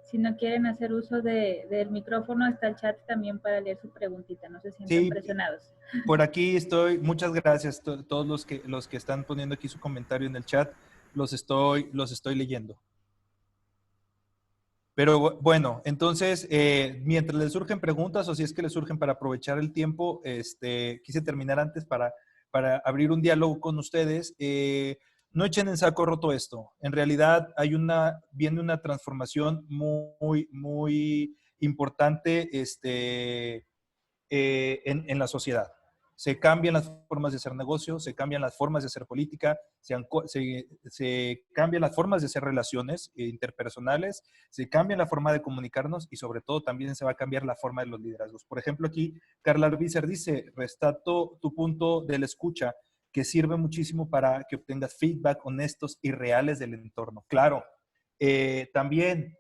Si no quieren hacer uso del micrófono, está el chat también para leer su preguntita. No se sientan Sí, presionados. por aquí estoy. Muchas gracias a todos los que están poniendo aquí su comentario en el chat. Los estoy leyendo. Pero bueno, entonces, mientras les surgen preguntas o si es que les surgen para aprovechar el tiempo, quise terminar antes para abrir un diálogo con ustedes. No echen en saco roto esto. En realidad viene una transformación muy, muy importante en la sociedad. Se cambian las formas de hacer negocio, se cambian las formas de hacer política, se cambian las formas de hacer relaciones interpersonales, se cambia la forma de comunicarnos y sobre todo también se va a cambiar la forma de los liderazgos. Por ejemplo, aquí Carla Arbizer dice, restato tu punto de la escucha, que sirve muchísimo para que obtengas feedback honestos y reales del entorno. Claro, también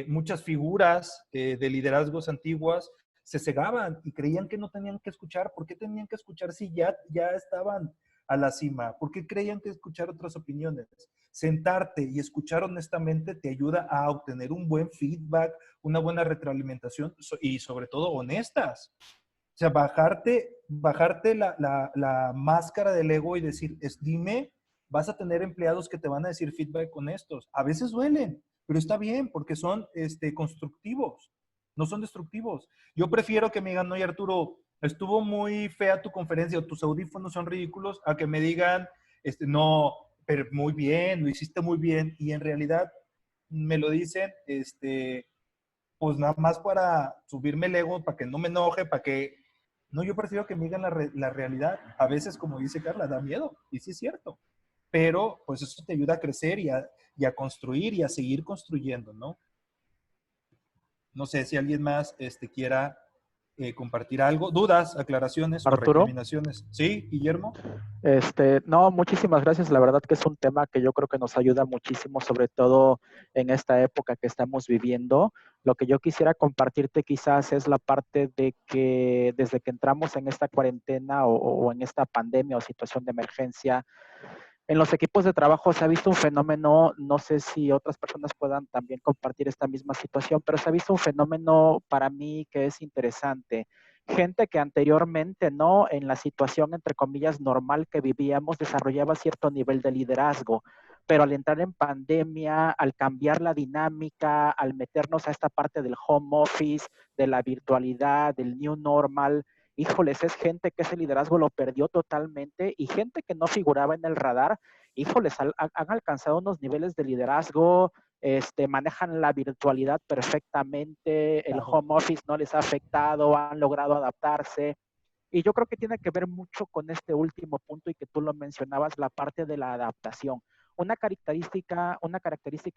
muchas figuras de liderazgos antiguas se cegaban y creían que no tenían que escuchar. ¿Por qué tenían que escuchar si ya estaban a la cima? ¿Por qué creían que escuchar otras opiniones? Sentarte y escuchar honestamente te ayuda a obtener un buen feedback, una buena retroalimentación y sobre todo honestas. O sea, bajarte la máscara del ego y decir, dime, vas a tener empleados que te van a decir feedback honestos. A veces duelen, pero está bien porque son constructivos, no son destructivos. Yo prefiero que me digan, oye Arturo, estuvo muy fea tu conferencia o tus audífonos son ridículos, a que me digan, no, pero muy bien, lo hiciste muy bien. Y en realidad me lo dicen, pues nada más para subirme el ego, para que no me enoje, para que... No, yo prefiero que me digan la realidad. A veces, como dice Carla, da miedo, y sí es cierto. Pero, pues eso te ayuda a crecer y a construir y a seguir construyendo, ¿no? No sé si alguien más quiera compartir algo, dudas, aclaraciones o Arturo. recriminaciones. ¿Sí, Guillermo? No, muchísimas gracias. La verdad que es un tema que yo creo que nos ayuda muchísimo, sobre todo en esta época que estamos viviendo. Lo que yo quisiera compartirte quizás es la parte de que desde que entramos en esta cuarentena o en esta pandemia o situación de emergencia, en los equipos de trabajo se ha visto un fenómeno, no sé si otras personas puedan también compartir esta misma situación, pero se ha visto un fenómeno para mí que es interesante. Gente que anteriormente, ¿no? En la situación, entre comillas, normal que vivíamos, desarrollaba cierto nivel de liderazgo, pero al entrar en pandemia, al cambiar la dinámica, al meternos a esta parte del home office, de la virtualidad, del new normal, híjoles, es gente que ese liderazgo lo perdió totalmente y gente que no figuraba en el radar, híjoles, han alcanzado unos niveles de liderazgo, manejan la virtualidad perfectamente, el home office no les ha afectado, han logrado adaptarse. Y yo creo que tiene que ver mucho con este último punto y que tú lo mencionabas, la parte de la adaptación. Una característica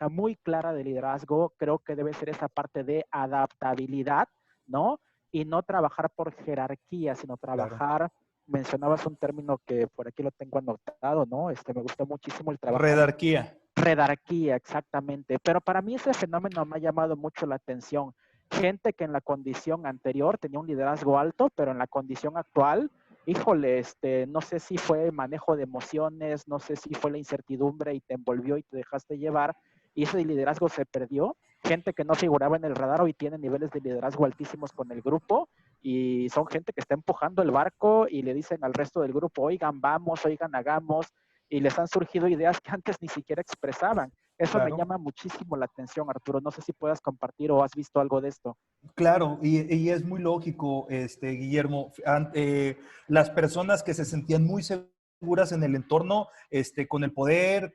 muy clara de liderazgo creo que debe ser esa parte de adaptabilidad, ¿no? Y no trabajar por jerarquía, sino trabajar, mencionabas un término que por aquí lo tengo anotado, ¿no? Me gustó muchísimo el trabajo. Redarquía. Redarquía, exactamente. Pero para mí ese fenómeno me ha llamado mucho la atención. Gente que en la condición anterior tenía un liderazgo alto, pero en la condición actual, híjole, no sé si fue manejo de emociones, no sé si fue la incertidumbre y te envolvió y te dejaste llevar, y ese liderazgo se perdió. Gente que no figuraba en el radar hoy tiene niveles de liderazgo altísimos con el grupo y son gente que está empujando el barco y le dicen al resto del grupo, oigan, vamos, oigan, hagamos, y les han surgido ideas que antes ni siquiera expresaban. Eso me llama muchísimo la atención, Arturo. No sé si puedas compartir o has visto algo de esto. Claro, y es muy lógico, Guillermo. Las personas que se sentían muy seguras en el entorno, con el poder,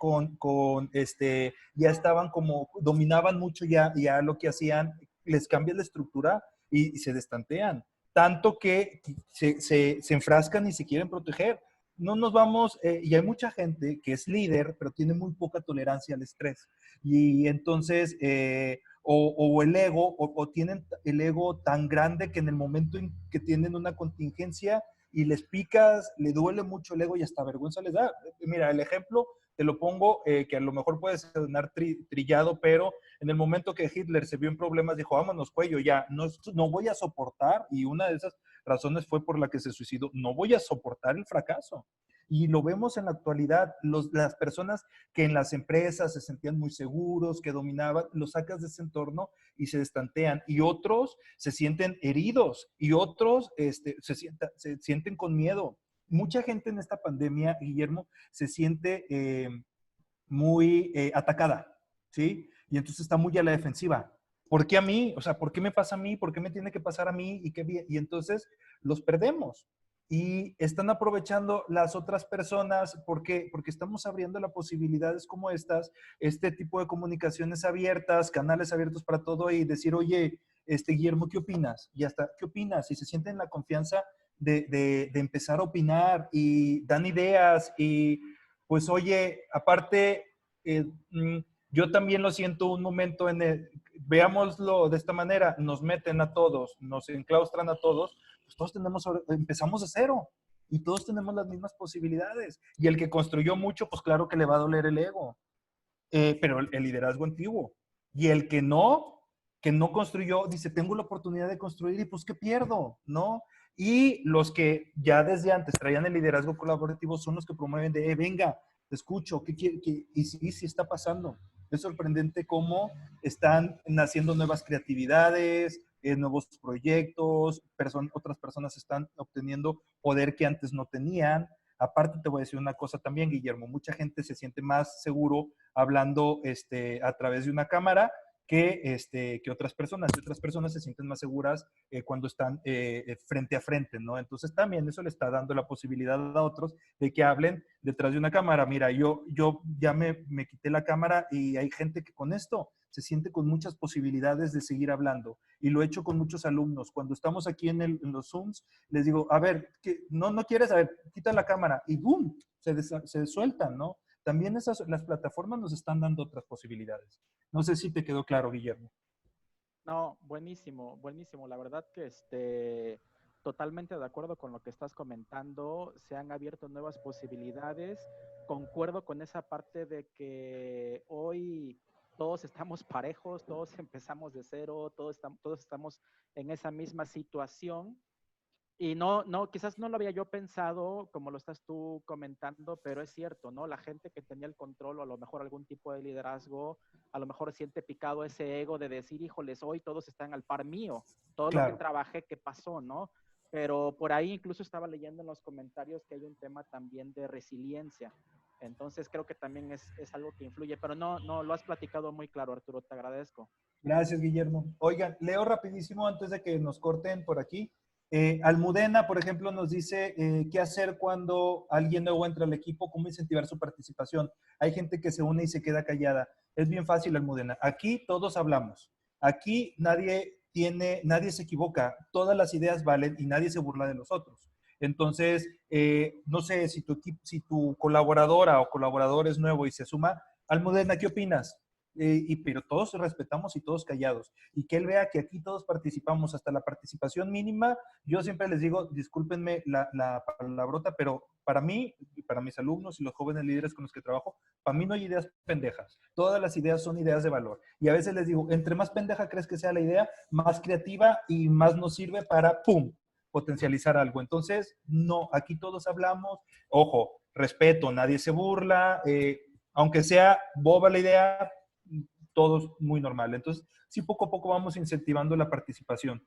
ya estaban como, dominaban mucho ya lo que hacían, les cambia la estructura y se destantean. Tanto que se enfrascan y se quieren proteger. No nos vamos, y hay mucha gente que es líder, pero tiene muy poca tolerancia al estrés. Y entonces, o el ego, o tienen el ego tan grande que en el momento en que tienen una contingencia y les picas, le duele mucho el ego y hasta vergüenza les da. Mira, el ejemplo te lo pongo, que a lo mejor puede sonar trillado, pero en el momento que Hitler se vio en problemas, dijo, vámonos, cuello, ya, no voy a soportar, y una de esas razones fue por la que se suicidó, no voy a soportar el fracaso. Y lo vemos en la actualidad, las personas que en las empresas se sentían muy seguros, que dominaban, los sacas de ese entorno y se destantean. Y otros se sienten heridos y otros se sienten con miedo. Mucha gente en esta pandemia, Guillermo, se siente muy atacada, ¿sí? Y entonces está muy a la defensiva. ¿Por qué a mí? O sea, ¿por qué me pasa a mí? ¿Por qué me tiene que pasar a mí? Y entonces los perdemos. Y están aprovechando las otras personas porque estamos abriendo las posibilidades como estas, este tipo de comunicaciones abiertas, canales abiertos para todo y decir, oye, Guillermo, ¿qué opinas? Y hasta, ¿qué opinas? Y se sienten la confianza de empezar a opinar y dan ideas y pues oye, aparte, yo también lo siento un momento veámoslo de esta manera, nos meten a todos, nos enclaustran a todos, pues todos empezamos de cero y todos tenemos las mismas posibilidades. Y el que construyó mucho, pues claro que le va a doler el ego, pero el liderazgo antiguo. Y el que no construyó, dice, tengo la oportunidad de construir y pues ¿qué pierdo? ¿No? Y los que ya desde antes traían el liderazgo colaborativo son los que promueven de, venga, te escucho, y sí está pasando. Es sorprendente cómo están naciendo nuevas creatividades, nuevos proyectos, otras personas están obteniendo poder que antes no tenían. Aparte, te voy a decir una cosa también, Guillermo, mucha gente se siente más seguro hablando a través de una cámara que otras personas. Y otras personas se sienten más seguras cuando están frente a frente, ¿no? Entonces también eso le está dando la posibilidad a otros de que hablen detrás de una cámara. Mira, yo ya me quité la cámara y hay gente que con esto se siente con muchas posibilidades de seguir hablando. Y lo he hecho con muchos alumnos. Cuando estamos aquí en los Zooms, les digo, a ver, no quieres, a ver, quita la cámara y ¡boom! Se sueltan, ¿no? También las plataformas nos están dando otras posibilidades. No sé si te quedó claro, Guillermo. No, buenísimo, buenísimo. La verdad que totalmente de acuerdo con lo que estás comentando. Se han abierto nuevas posibilidades. Concuerdo con esa parte de que hoy todos estamos parejos, todos empezamos de cero, todos estamos en esa misma situación. Y quizás no lo había yo pensado como lo estás tú comentando, pero es cierto, ¿no? La gente que tenía el control o a lo mejor algún tipo de liderazgo, a lo mejor siente picado ese ego de decir, híjoles, hoy todos están al par mío, todo lo que Claro. trabajé, ¿qué pasó, no? Pero por ahí incluso estaba leyendo en los comentarios que hay un tema también de resiliencia. Entonces creo que también es algo que influye, pero no, lo has platicado muy claro, Arturo, te agradezco. Gracias, Guillermo. Oigan, leo rapidísimo antes de que nos corten por aquí. Almudena, por ejemplo, nos dice qué hacer cuando alguien nuevo entra al equipo, cómo incentivar su participación. Hay gente que se une y se queda callada. Es bien fácil, Almudena. Aquí todos hablamos. Aquí nadie se equivoca. Todas las ideas valen y nadie se burla de los otros. Entonces, no sé si tu colaboradora o colaborador es nuevo y se suma. Almudena, ¿qué opinas? Pero todos respetamos y todos callados. Y que él vea que aquí todos participamos, hasta la participación mínima. Yo siempre les digo, discúlpenme la palabrota, pero para mí, para mis alumnos y los jóvenes líderes con los que trabajo, para mí no hay ideas pendejas. Todas las ideas son ideas de valor. Y a veces les digo, entre más pendeja crees que sea la idea, más creativa y más nos sirve para, ¡pum!, potencializar algo. Entonces, no, aquí todos hablamos, ojo, respeto, nadie se burla, aunque sea boba la idea, todos muy normal. Entonces, sí, poco a poco vamos incentivando la participación.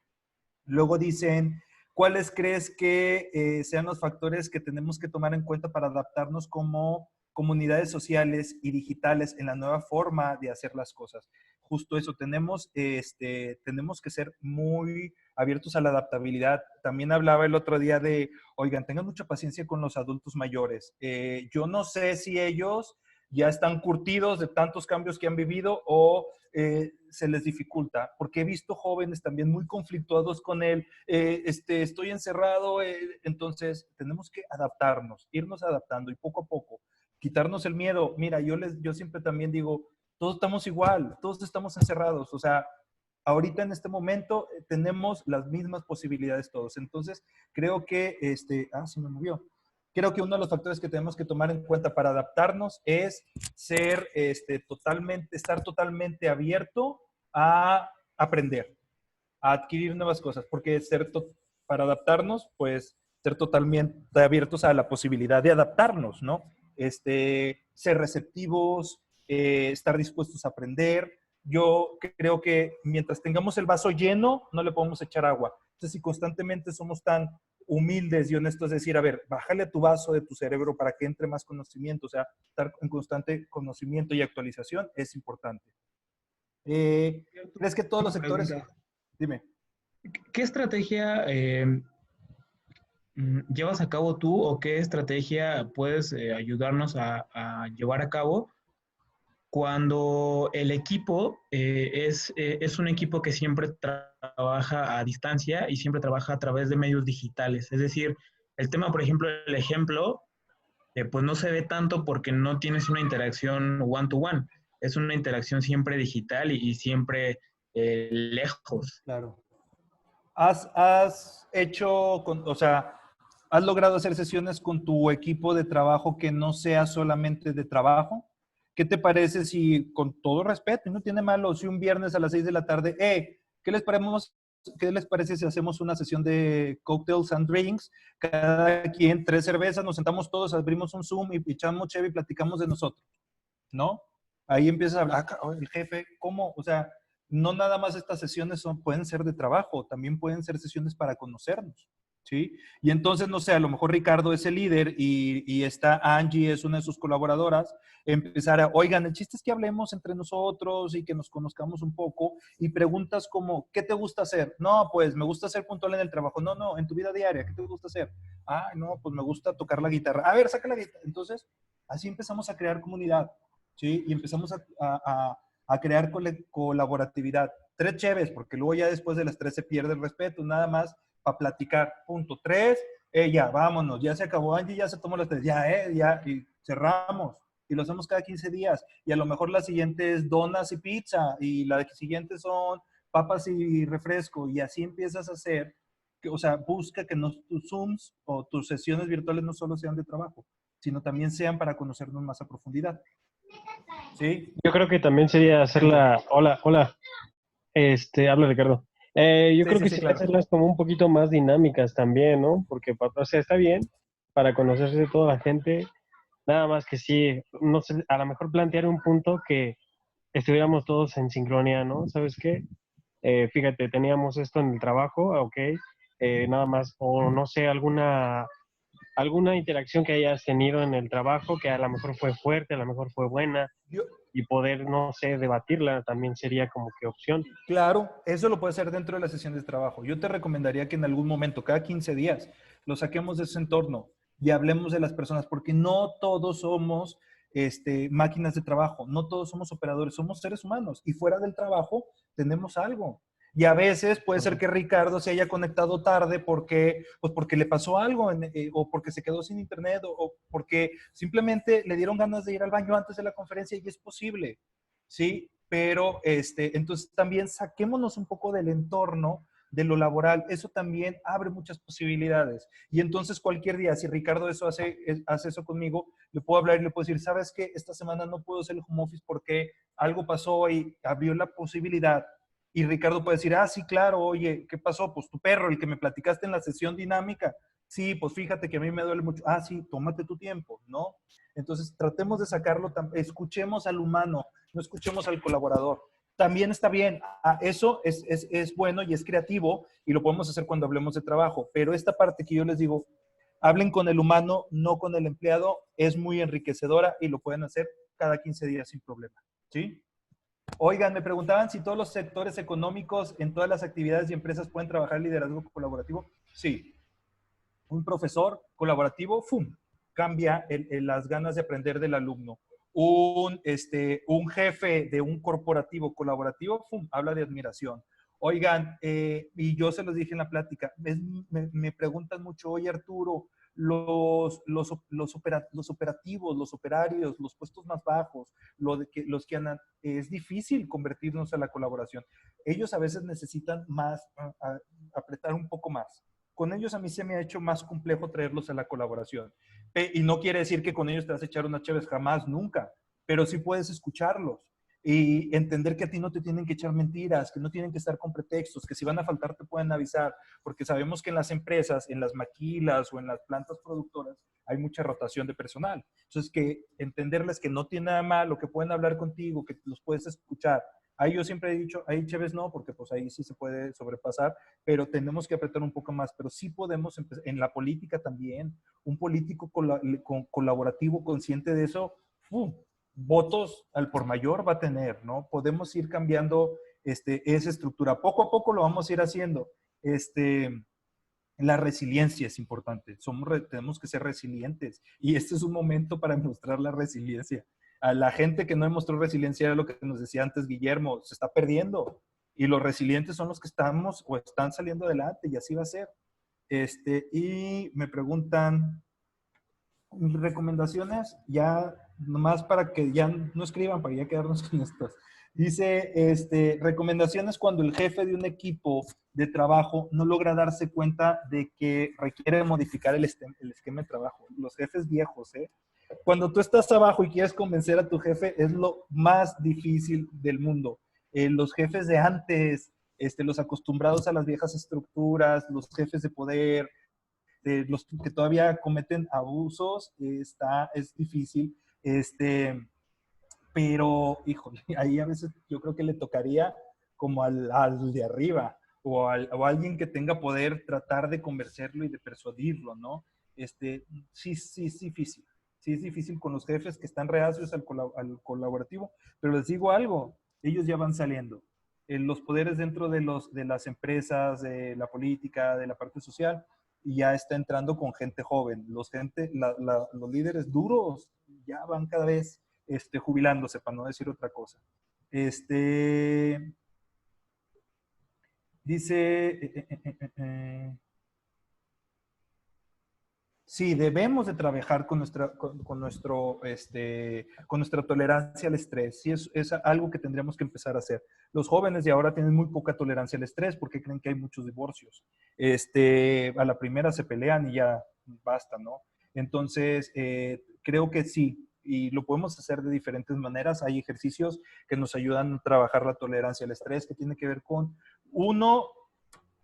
Luego dicen, ¿cuáles crees que sean los factores que tenemos que tomar en cuenta para adaptarnos como comunidades sociales y digitales en la nueva forma de hacer las cosas? Justo eso, tenemos que ser muy abiertos a la adaptabilidad. También hablaba el otro día de, oigan, tengan mucha paciencia con los adultos mayores. Yo no sé si ellos ya están curtidos de tantos cambios que han vivido o se les dificulta, porque he visto jóvenes también muy conflictuados con él, estoy encerrado, entonces tenemos que adaptarnos, irnos adaptando y poco a poco, quitarnos el miedo. Mira, yo siempre también digo, todos estamos igual, todos estamos encerrados, o sea, ahorita en este momento tenemos las mismas posibilidades todos, entonces creo que, se me movió. Creo que uno de los factores que tenemos que tomar en cuenta para adaptarnos es estar totalmente abierto a aprender, a adquirir nuevas cosas, porque para adaptarnos, pues ser totalmente abiertos a la posibilidad de adaptarnos, ¿no? Ser receptivos, estar dispuestos a aprender. Yo creo que mientras tengamos el vaso lleno, no le podemos echar agua. Entonces, si constantemente somos tan humildes y honestos, es decir, a ver, bájale tu vaso de tu cerebro para que entre más conocimiento, o sea, estar en constante conocimiento y actualización es importante. ¿Crees que todos los sectores... Dime. ¿Qué estrategia llevas a cabo tú o qué estrategia puedes ayudarnos a llevar a cabo cuando el equipo es un equipo que siempre trabaja a distancia y siempre trabaja a través de medios digitales? Es decir, el tema, por ejemplo, el ejemplo, pues no se ve tanto porque no tienes una interacción one-to-one. Es una interacción siempre digital y siempre lejos. Claro. ¿Has hecho, o sea, has logrado hacer sesiones con tu equipo de trabajo que no sea solamente de trabajo? ¿Qué te parece si, con todo respeto, y no tiene malo, si un viernes a las 6 de la tarde, ¿qué les parece si hacemos una sesión de cocktails and drinks? Cada quien 3 cervezas, nos sentamos todos, abrimos un Zoom y echamos chévere y platicamos de nosotros, ¿no? Ahí empiezas a hablar, el jefe, ¿cómo? O sea, no nada más estas sesiones pueden ser de trabajo, también pueden ser sesiones para conocernos, ¿sí? Y entonces, no sé, a lo mejor Ricardo es el líder y está Angie, es una de sus colaboradoras, empezar a, oigan, el chiste es que hablemos entre nosotros y que nos conozcamos un poco, y preguntas como, ¿qué te gusta hacer? No, pues me gusta ser puntual en el trabajo. No, en tu vida diaria, ¿qué te gusta hacer? Ah, no, pues me gusta tocar la guitarra. A ver, saca la guitarra. Entonces, así empezamos a crear comunidad, ¿sí? Y empezamos a crear colaboratividad. 3 chéves, porque luego ya después de las 3 se pierde el respeto, nada más para platicar. Punto. 3, ya, vámonos, ya se acabó Angie, ya se tomó las 3, ya, y cerramos. Y lo hacemos cada 15 días. Y a lo mejor la siguiente es donas y pizza, y la siguiente son papas y refresco, y así empiezas a hacer, o sea, busca que no, tus Zooms o tus sesiones virtuales no solo sean de trabajo, sino también sean para conocernos más a profundidad. ¿Sí? Yo creo que también sería hacerla, hola, hola, habla Ricardo. Yo Sí, creo sí, que sí, sería claro. hacerlas como un poquito más dinámicas también, ¿no? Porque, o sea, está bien para conocerse de toda la gente, nada más que sí, no sé, a lo mejor plantear un punto que estuviéramos todos en sincronía, ¿no? ¿Sabes qué? Fíjate, teníamos esto en el trabajo, ok, nada más, o no sé, alguna interacción que hayas tenido en el trabajo que a lo mejor fue fuerte, a lo mejor fue buena, Yo, y poder, no sé, debatirla también sería como que opción. claro, eso lo puede hacer dentro de la sesión de trabajo. Yo te recomendaría que en algún momento, cada 15 días, lo saquemos de ese entorno y hablemos de las personas, porque no todos somos máquinas de trabajo, no todos somos operadores, somos seres humanos y fuera del trabajo tenemos algo. Y a veces puede ser que Ricardo se haya conectado tarde porque, pues porque le pasó algo o porque se quedó sin internet o porque simplemente le dieron ganas de ir al baño antes de la conferencia y es posible. ¿Sí? Pero entonces también saquémonos un poco del entorno de lo laboral, eso también abre muchas posibilidades. Y entonces cualquier día, si Ricardo hace eso conmigo, le puedo hablar y le puedo decir, ¿sabes qué? Esta semana no puedo hacer el home office porque algo pasó y abrió la posibilidad. Y Ricardo puede decir, ah, sí, claro, oye, ¿qué pasó? Pues tu perro, el que me platicaste en la sesión dinámica. Sí, pues fíjate que a mí me duele mucho. Ah, sí, tómate tu tiempo, ¿no? Entonces, tratemos de sacarlo, escuchemos al humano, no escuchemos al colaborador. También está bien, eso es bueno y es creativo y lo podemos hacer cuando hablemos de trabajo, pero esta parte que yo les digo, hablen con el humano, no con el empleado, es muy enriquecedora y lo pueden hacer cada 15 días sin problema. ¿Sí? Oigan, me preguntaban si todos los sectores económicos en todas las actividades y empresas pueden trabajar liderazgo colaborativo. Sí. Un profesor colaborativo, ¡fum!, cambia las ganas de aprender del alumno. Un jefe de un corporativo colaborativo, ¡fum!, habla de admiración. Oigan, y yo se los dije en la plática, me preguntan mucho, oye Arturo, los operativos, los operarios, los puestos más bajos, los que andan, es difícil convertirnos a la colaboración. Ellos a veces necesitan más, apretar un poco más. Con ellos a mí se me ha hecho más complejo traerlos a la colaboración. Y no quiere decir que con ellos te vas a echar una chévere, jamás, nunca, pero sí puedes escucharlos y entender que a ti no te tienen que echar mentiras, que no tienen que estar con pretextos, que si van a faltar te pueden avisar, porque sabemos que en las empresas, en las maquilas o en las plantas productoras hay mucha rotación de personal. Entonces, que entenderles que no tiene nada malo, que pueden hablar contigo, que los puedes escuchar. Ahí yo siempre he dicho, ahí chéves no, porque pues ahí sí se puede sobrepasar, pero tenemos que apretar un poco más, pero sí podemos empezar, en la política también, un político colaborativo consciente de eso, ¡pum!, votos al por mayor va a tener, ¿no? Podemos ir cambiando esa estructura. Poco a poco lo vamos a ir haciendo. La resiliencia es importante. Tenemos que ser resilientes. Y este es un momento para mostrar la resiliencia. A la gente que no demostró resiliencia era lo que nos decía antes Guillermo, se está perdiendo. Y los resilientes son los que estamos o están saliendo adelante y así va a ser. Y me preguntan, mis recomendaciones, ya nomás para que ya no escriban, para ya quedarnos con estas. Dice, recomendaciones cuando el jefe de un equipo de trabajo no logra darse cuenta de que requiere modificar el esquema de trabajo. Los jefes viejos, ¿eh? Cuando tú estás abajo y quieres convencer a tu jefe, es lo más difícil del mundo. Los jefes de antes, los acostumbrados a las viejas estructuras, los jefes de poder, los que todavía cometen abusos, es difícil, pero, híjole, ahí a veces yo creo que le tocaría como al de arriba o a alguien que tenga poder tratar de convencerlo y de persuadirlo, ¿no? Sí, sí es difícil. Sí es difícil con los jefes que están reacios al colaborativo, pero les digo algo, ellos ya van saliendo. Los poderes dentro de las empresas, de la política, de la parte social, y ya está entrando con gente joven. Los líderes duros ya van cada vez jubilándose, para no decir otra cosa. Dice, Sí, debemos de trabajar con nuestra tolerancia al estrés. Sí, es algo que tendríamos que empezar a hacer. Los jóvenes de ahora tienen muy poca tolerancia al estrés porque creen que hay muchos divorcios. A la primera se pelean y ya basta, ¿no? Entonces, creo que sí, y lo podemos hacer de diferentes maneras. Hay ejercicios que nos ayudan a trabajar la tolerancia al estrés, que tiene que ver con, uno,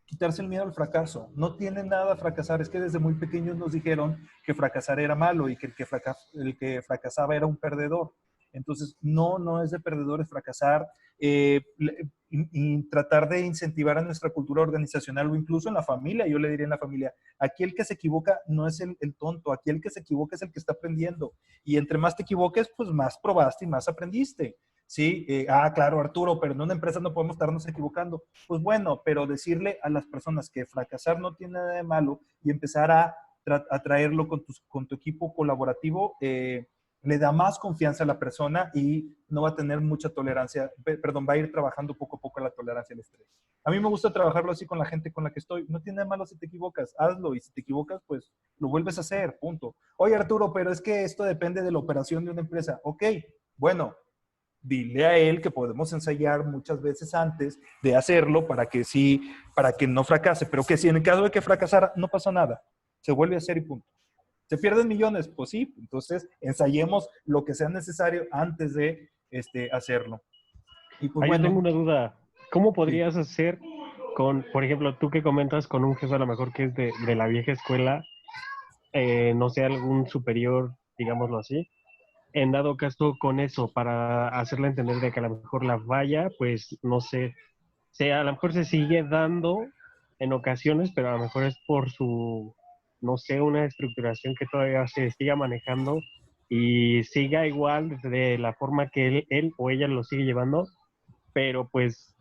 quitarse el miedo al fracaso. No tiene nada a fracasar. Es que desde muy pequeños nos dijeron que fracasar era malo y que el que fracasaba era un perdedor. Entonces, no es de perdedores fracasar. Y tratar de incentivar a nuestra cultura organizacional o incluso en la familia. Yo le diría en la familia, aquí el que se equivoca no es el tonto, aquí el que se equivoca es el que está aprendiendo. Y entre más te equivoques, pues más probaste y más aprendiste. Sí, claro, Arturo, pero en una empresa no podemos estarnos equivocando. Pues bueno, pero decirle a las personas que fracasar no tiene nada de malo y empezar a traerlo con tu equipo colaborativo, le da más confianza a la persona y no va a tener mucha tolerancia, perdón, va a ir trabajando poco a poco la tolerancia al estrés. A mí me gusta trabajarlo así con la gente con la que estoy. No tiene nada de malo si te equivocas, hazlo, y si te equivocas, pues lo vuelves a hacer, punto. Oye, Arturo, pero es que esto depende de la operación de una empresa. Ok, bueno, dile a él que podemos ensayar muchas veces antes de hacerlo para que no fracase, pero que si en el caso de que fracasara, no pasa nada, se vuelve a hacer y punto. ¿Se pierden millones? Pues sí, entonces ensayemos lo que sea necesario antes de hacerlo. Y pues Yo tengo bueno, una duda. ¿Cómo sí. podrías hacer con, por ejemplo, tú que comentas con un jefe a lo mejor que es de la vieja escuela, no sé, algún superior, digámoslo así, en dado caso con eso, para hacerle entender de que a lo mejor la falla, pues no sé, a lo mejor se sigue dando en ocasiones, pero a lo mejor es por su, no sé, una estructuración que todavía se siga manejando y siga igual de la forma que él o ella lo sigue llevando, pero pues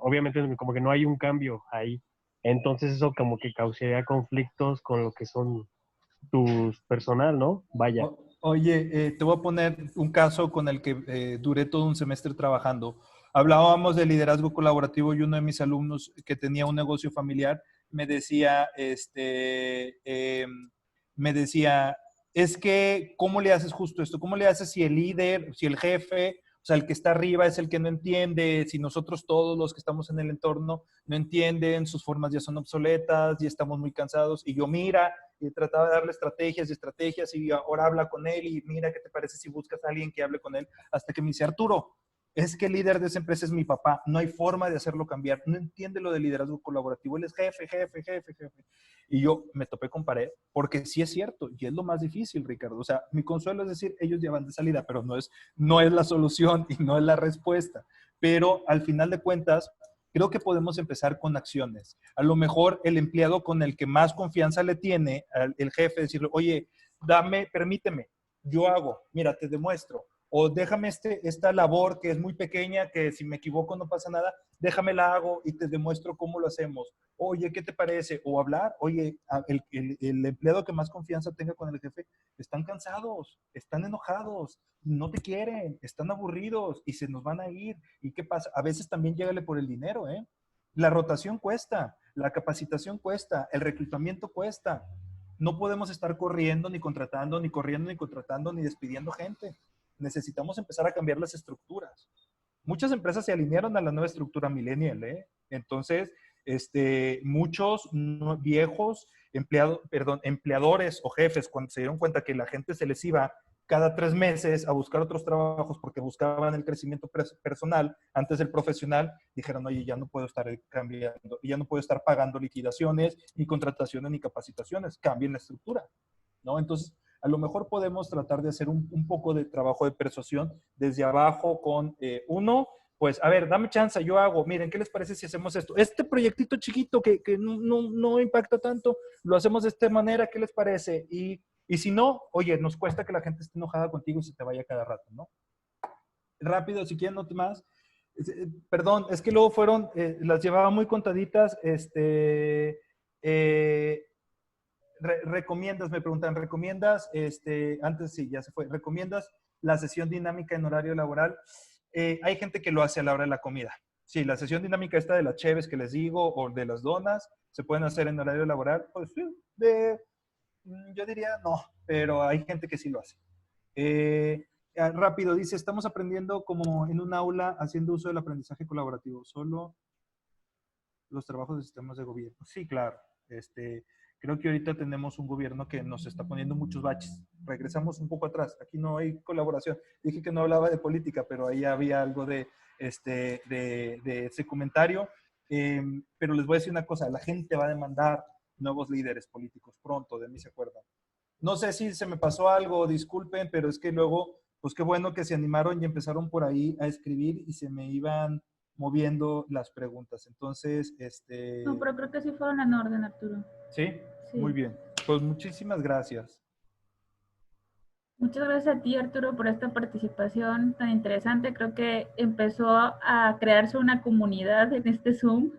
obviamente como que no hay un cambio ahí. Entonces eso como que causaría conflictos con lo que son tus personal, ¿no? Vaya. Oye, te voy a poner un caso con el que duré todo un semestre trabajando. Hablábamos de liderazgo colaborativo y uno de mis alumnos que tenía un negocio familiar me decía, me decía, es que, ¿cómo le haces justo esto? ¿Cómo le haces si el líder, si el jefe, o sea, el que está arriba es el que no entiende, si nosotros todos los que estamos en el entorno no entienden, sus formas ya son obsoletas, ya estamos muy cansados? Y yo, mira, y trataba de darle estrategias y ahora habla con él y mira qué te parece si buscas a alguien que hable con él, hasta que me dice, Arturo, es que el líder de esa empresa es mi papá, no hay forma de hacerlo cambiar, no entiende lo de liderazgo colaborativo, él es jefe. Y yo me topé con pared, porque sí es cierto, y es lo más difícil, Ricardo. O sea, mi consuelo es decir, ellos ya van de salida, pero no es la solución y no es la respuesta. Pero al final de cuentas, creo que podemos empezar con acciones. A lo mejor el empleado con el que más confianza le tiene, el jefe, decirle, oye, permíteme, yo hago, mira, te demuestro. O déjame esta labor que es muy pequeña, que si me equivoco no pasa nada, déjame la hago y te demuestro cómo lo hacemos. Oye, ¿qué te parece? O hablar, oye, el empleado que más confianza tenga con el jefe, están cansados, están enojados, no te quieren, están aburridos y se nos van a ir. ¿Y qué pasa? A veces también llégale por el dinero, ¿eh? La rotación cuesta, la capacitación cuesta, el reclutamiento cuesta. No podemos estar corriendo, ni contratando, ni corriendo, ni contratando, ni despidiendo gente. Necesitamos empezar a cambiar las estructuras. Muchas empresas se alinearon a la nueva estructura millennial, ¿eh? Entonces, muchos viejos empleadores o jefes, cuando se dieron cuenta que la gente se les iba cada 3 meses a buscar otros trabajos porque buscaban el crecimiento personal antes del profesional, dijeron, oye, ya no puedo estar cambiando, ya no puedo estar pagando liquidaciones, ni contrataciones, ni capacitaciones, cambien la estructura, ¿no? Entonces, a lo mejor podemos tratar de hacer un poco de trabajo de persuasión desde abajo con pues, a ver, dame chance, yo hago, miren, ¿qué les parece si hacemos esto? Este proyectito chiquito que no impacta tanto, lo hacemos de esta manera, ¿qué les parece? Y si no, oye, nos cuesta que la gente esté enojada contigo y se te vaya cada rato, ¿no? Rápido, si quieren, no más. Perdón, es que luego las llevaba muy contaditas, recomiendas, me preguntan, ¿recomiendas, antes sí, ya se fue, ¿recomiendas la sesión dinámica en horario laboral? Hay gente que lo hace a la hora de la comida. Sí, la sesión dinámica esta de las cheves que les digo, o de las donas, se pueden hacer en horario laboral, pues sí, Yo diría no, pero hay gente que sí lo hace. Rápido, dice, estamos aprendiendo como en un aula haciendo uso del aprendizaje colaborativo, solo los trabajos de sistemas de gobierno. Sí, claro. Creo que ahorita tenemos un gobierno que nos está poniendo muchos baches. Regresamos un poco atrás. Aquí no hay colaboración. Dije que no hablaba de política, pero ahí había algo de ese comentario. Pero les voy a decir una cosa. La gente va a demandar nuevos líderes políticos pronto, de mí se acuerdan. No sé si se me pasó algo, disculpen, pero es que luego, pues qué bueno que se animaron y empezaron por ahí a escribir y se me iban moviendo las preguntas. Entonces, No, pero creo que sí fueron en orden, Arturo. ¿sí? Sí. Muy bien. Pues muchísimas gracias. Muchas gracias a ti, Arturo, por esta participación tan interesante. Creo que empezó a crearse una comunidad en este Zoom.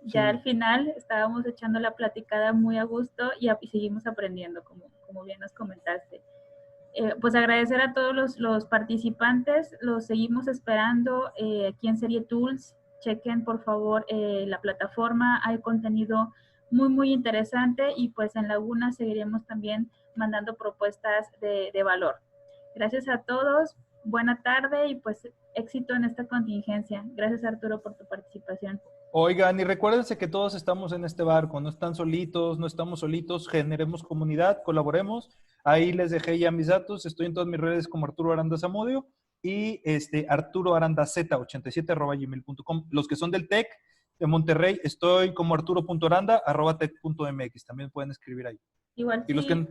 Ya al final estábamos echando la platicada muy a gusto y seguimos aprendiendo, como bien nos comentaste. Pues agradecer a todos los participantes, los seguimos esperando aquí en Serie Tools. Chequen por favor la plataforma, hay contenido muy interesante y pues en Laguna seguiremos también mandando propuestas de valor. Gracias a todos, buena tarde y pues éxito en esta contingencia. Gracias Arturo por tu participación. Oigan, y recuérdense que todos estamos en este barco, no están solitos, no estamos solitos, generemos comunidad, colaboremos. Ahí les dejé ya mis datos, estoy en todas mis redes como Arturo Aranda Zamudio y Arturo Aranda Z87@gmail.com. Los que son del TEC de Monterrey, estoy como arturo.aranda@tec.mx, también pueden escribir ahí. Igual y los que,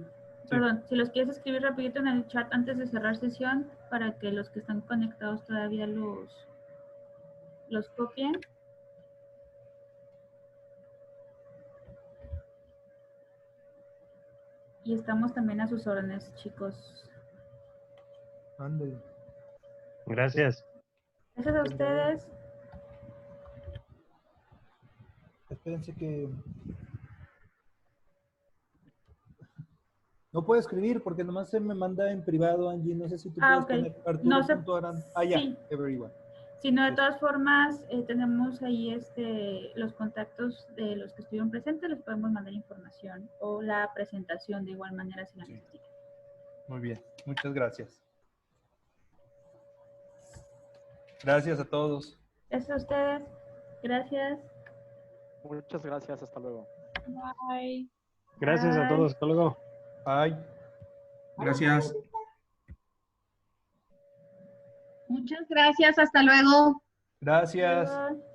perdón, si los quieres escribir rapidito en el chat antes de cerrar sesión para que los que están conectados todavía los copien. Y estamos también a sus órdenes, chicos. Ándale. Gracias. Gracias a ustedes. Espérense que... No puedo escribir porque nomás se me manda en privado, Angie. No sé si tú puedes poner Arturo.aranda. Ya, sí. everyone. Si no, de todas formas, tenemos ahí los contactos de los que estuvieron presentes, les podemos mandar información o la presentación de igual manera si la necesitan. Muy bien, muchas gracias. Gracias a todos. Gracias a ustedes. Gracias. Muchas gracias, hasta luego. Bye. Gracias a todos, hasta luego. Bye. Gracias. Muchas gracias, hasta luego. Gracias. Adiós.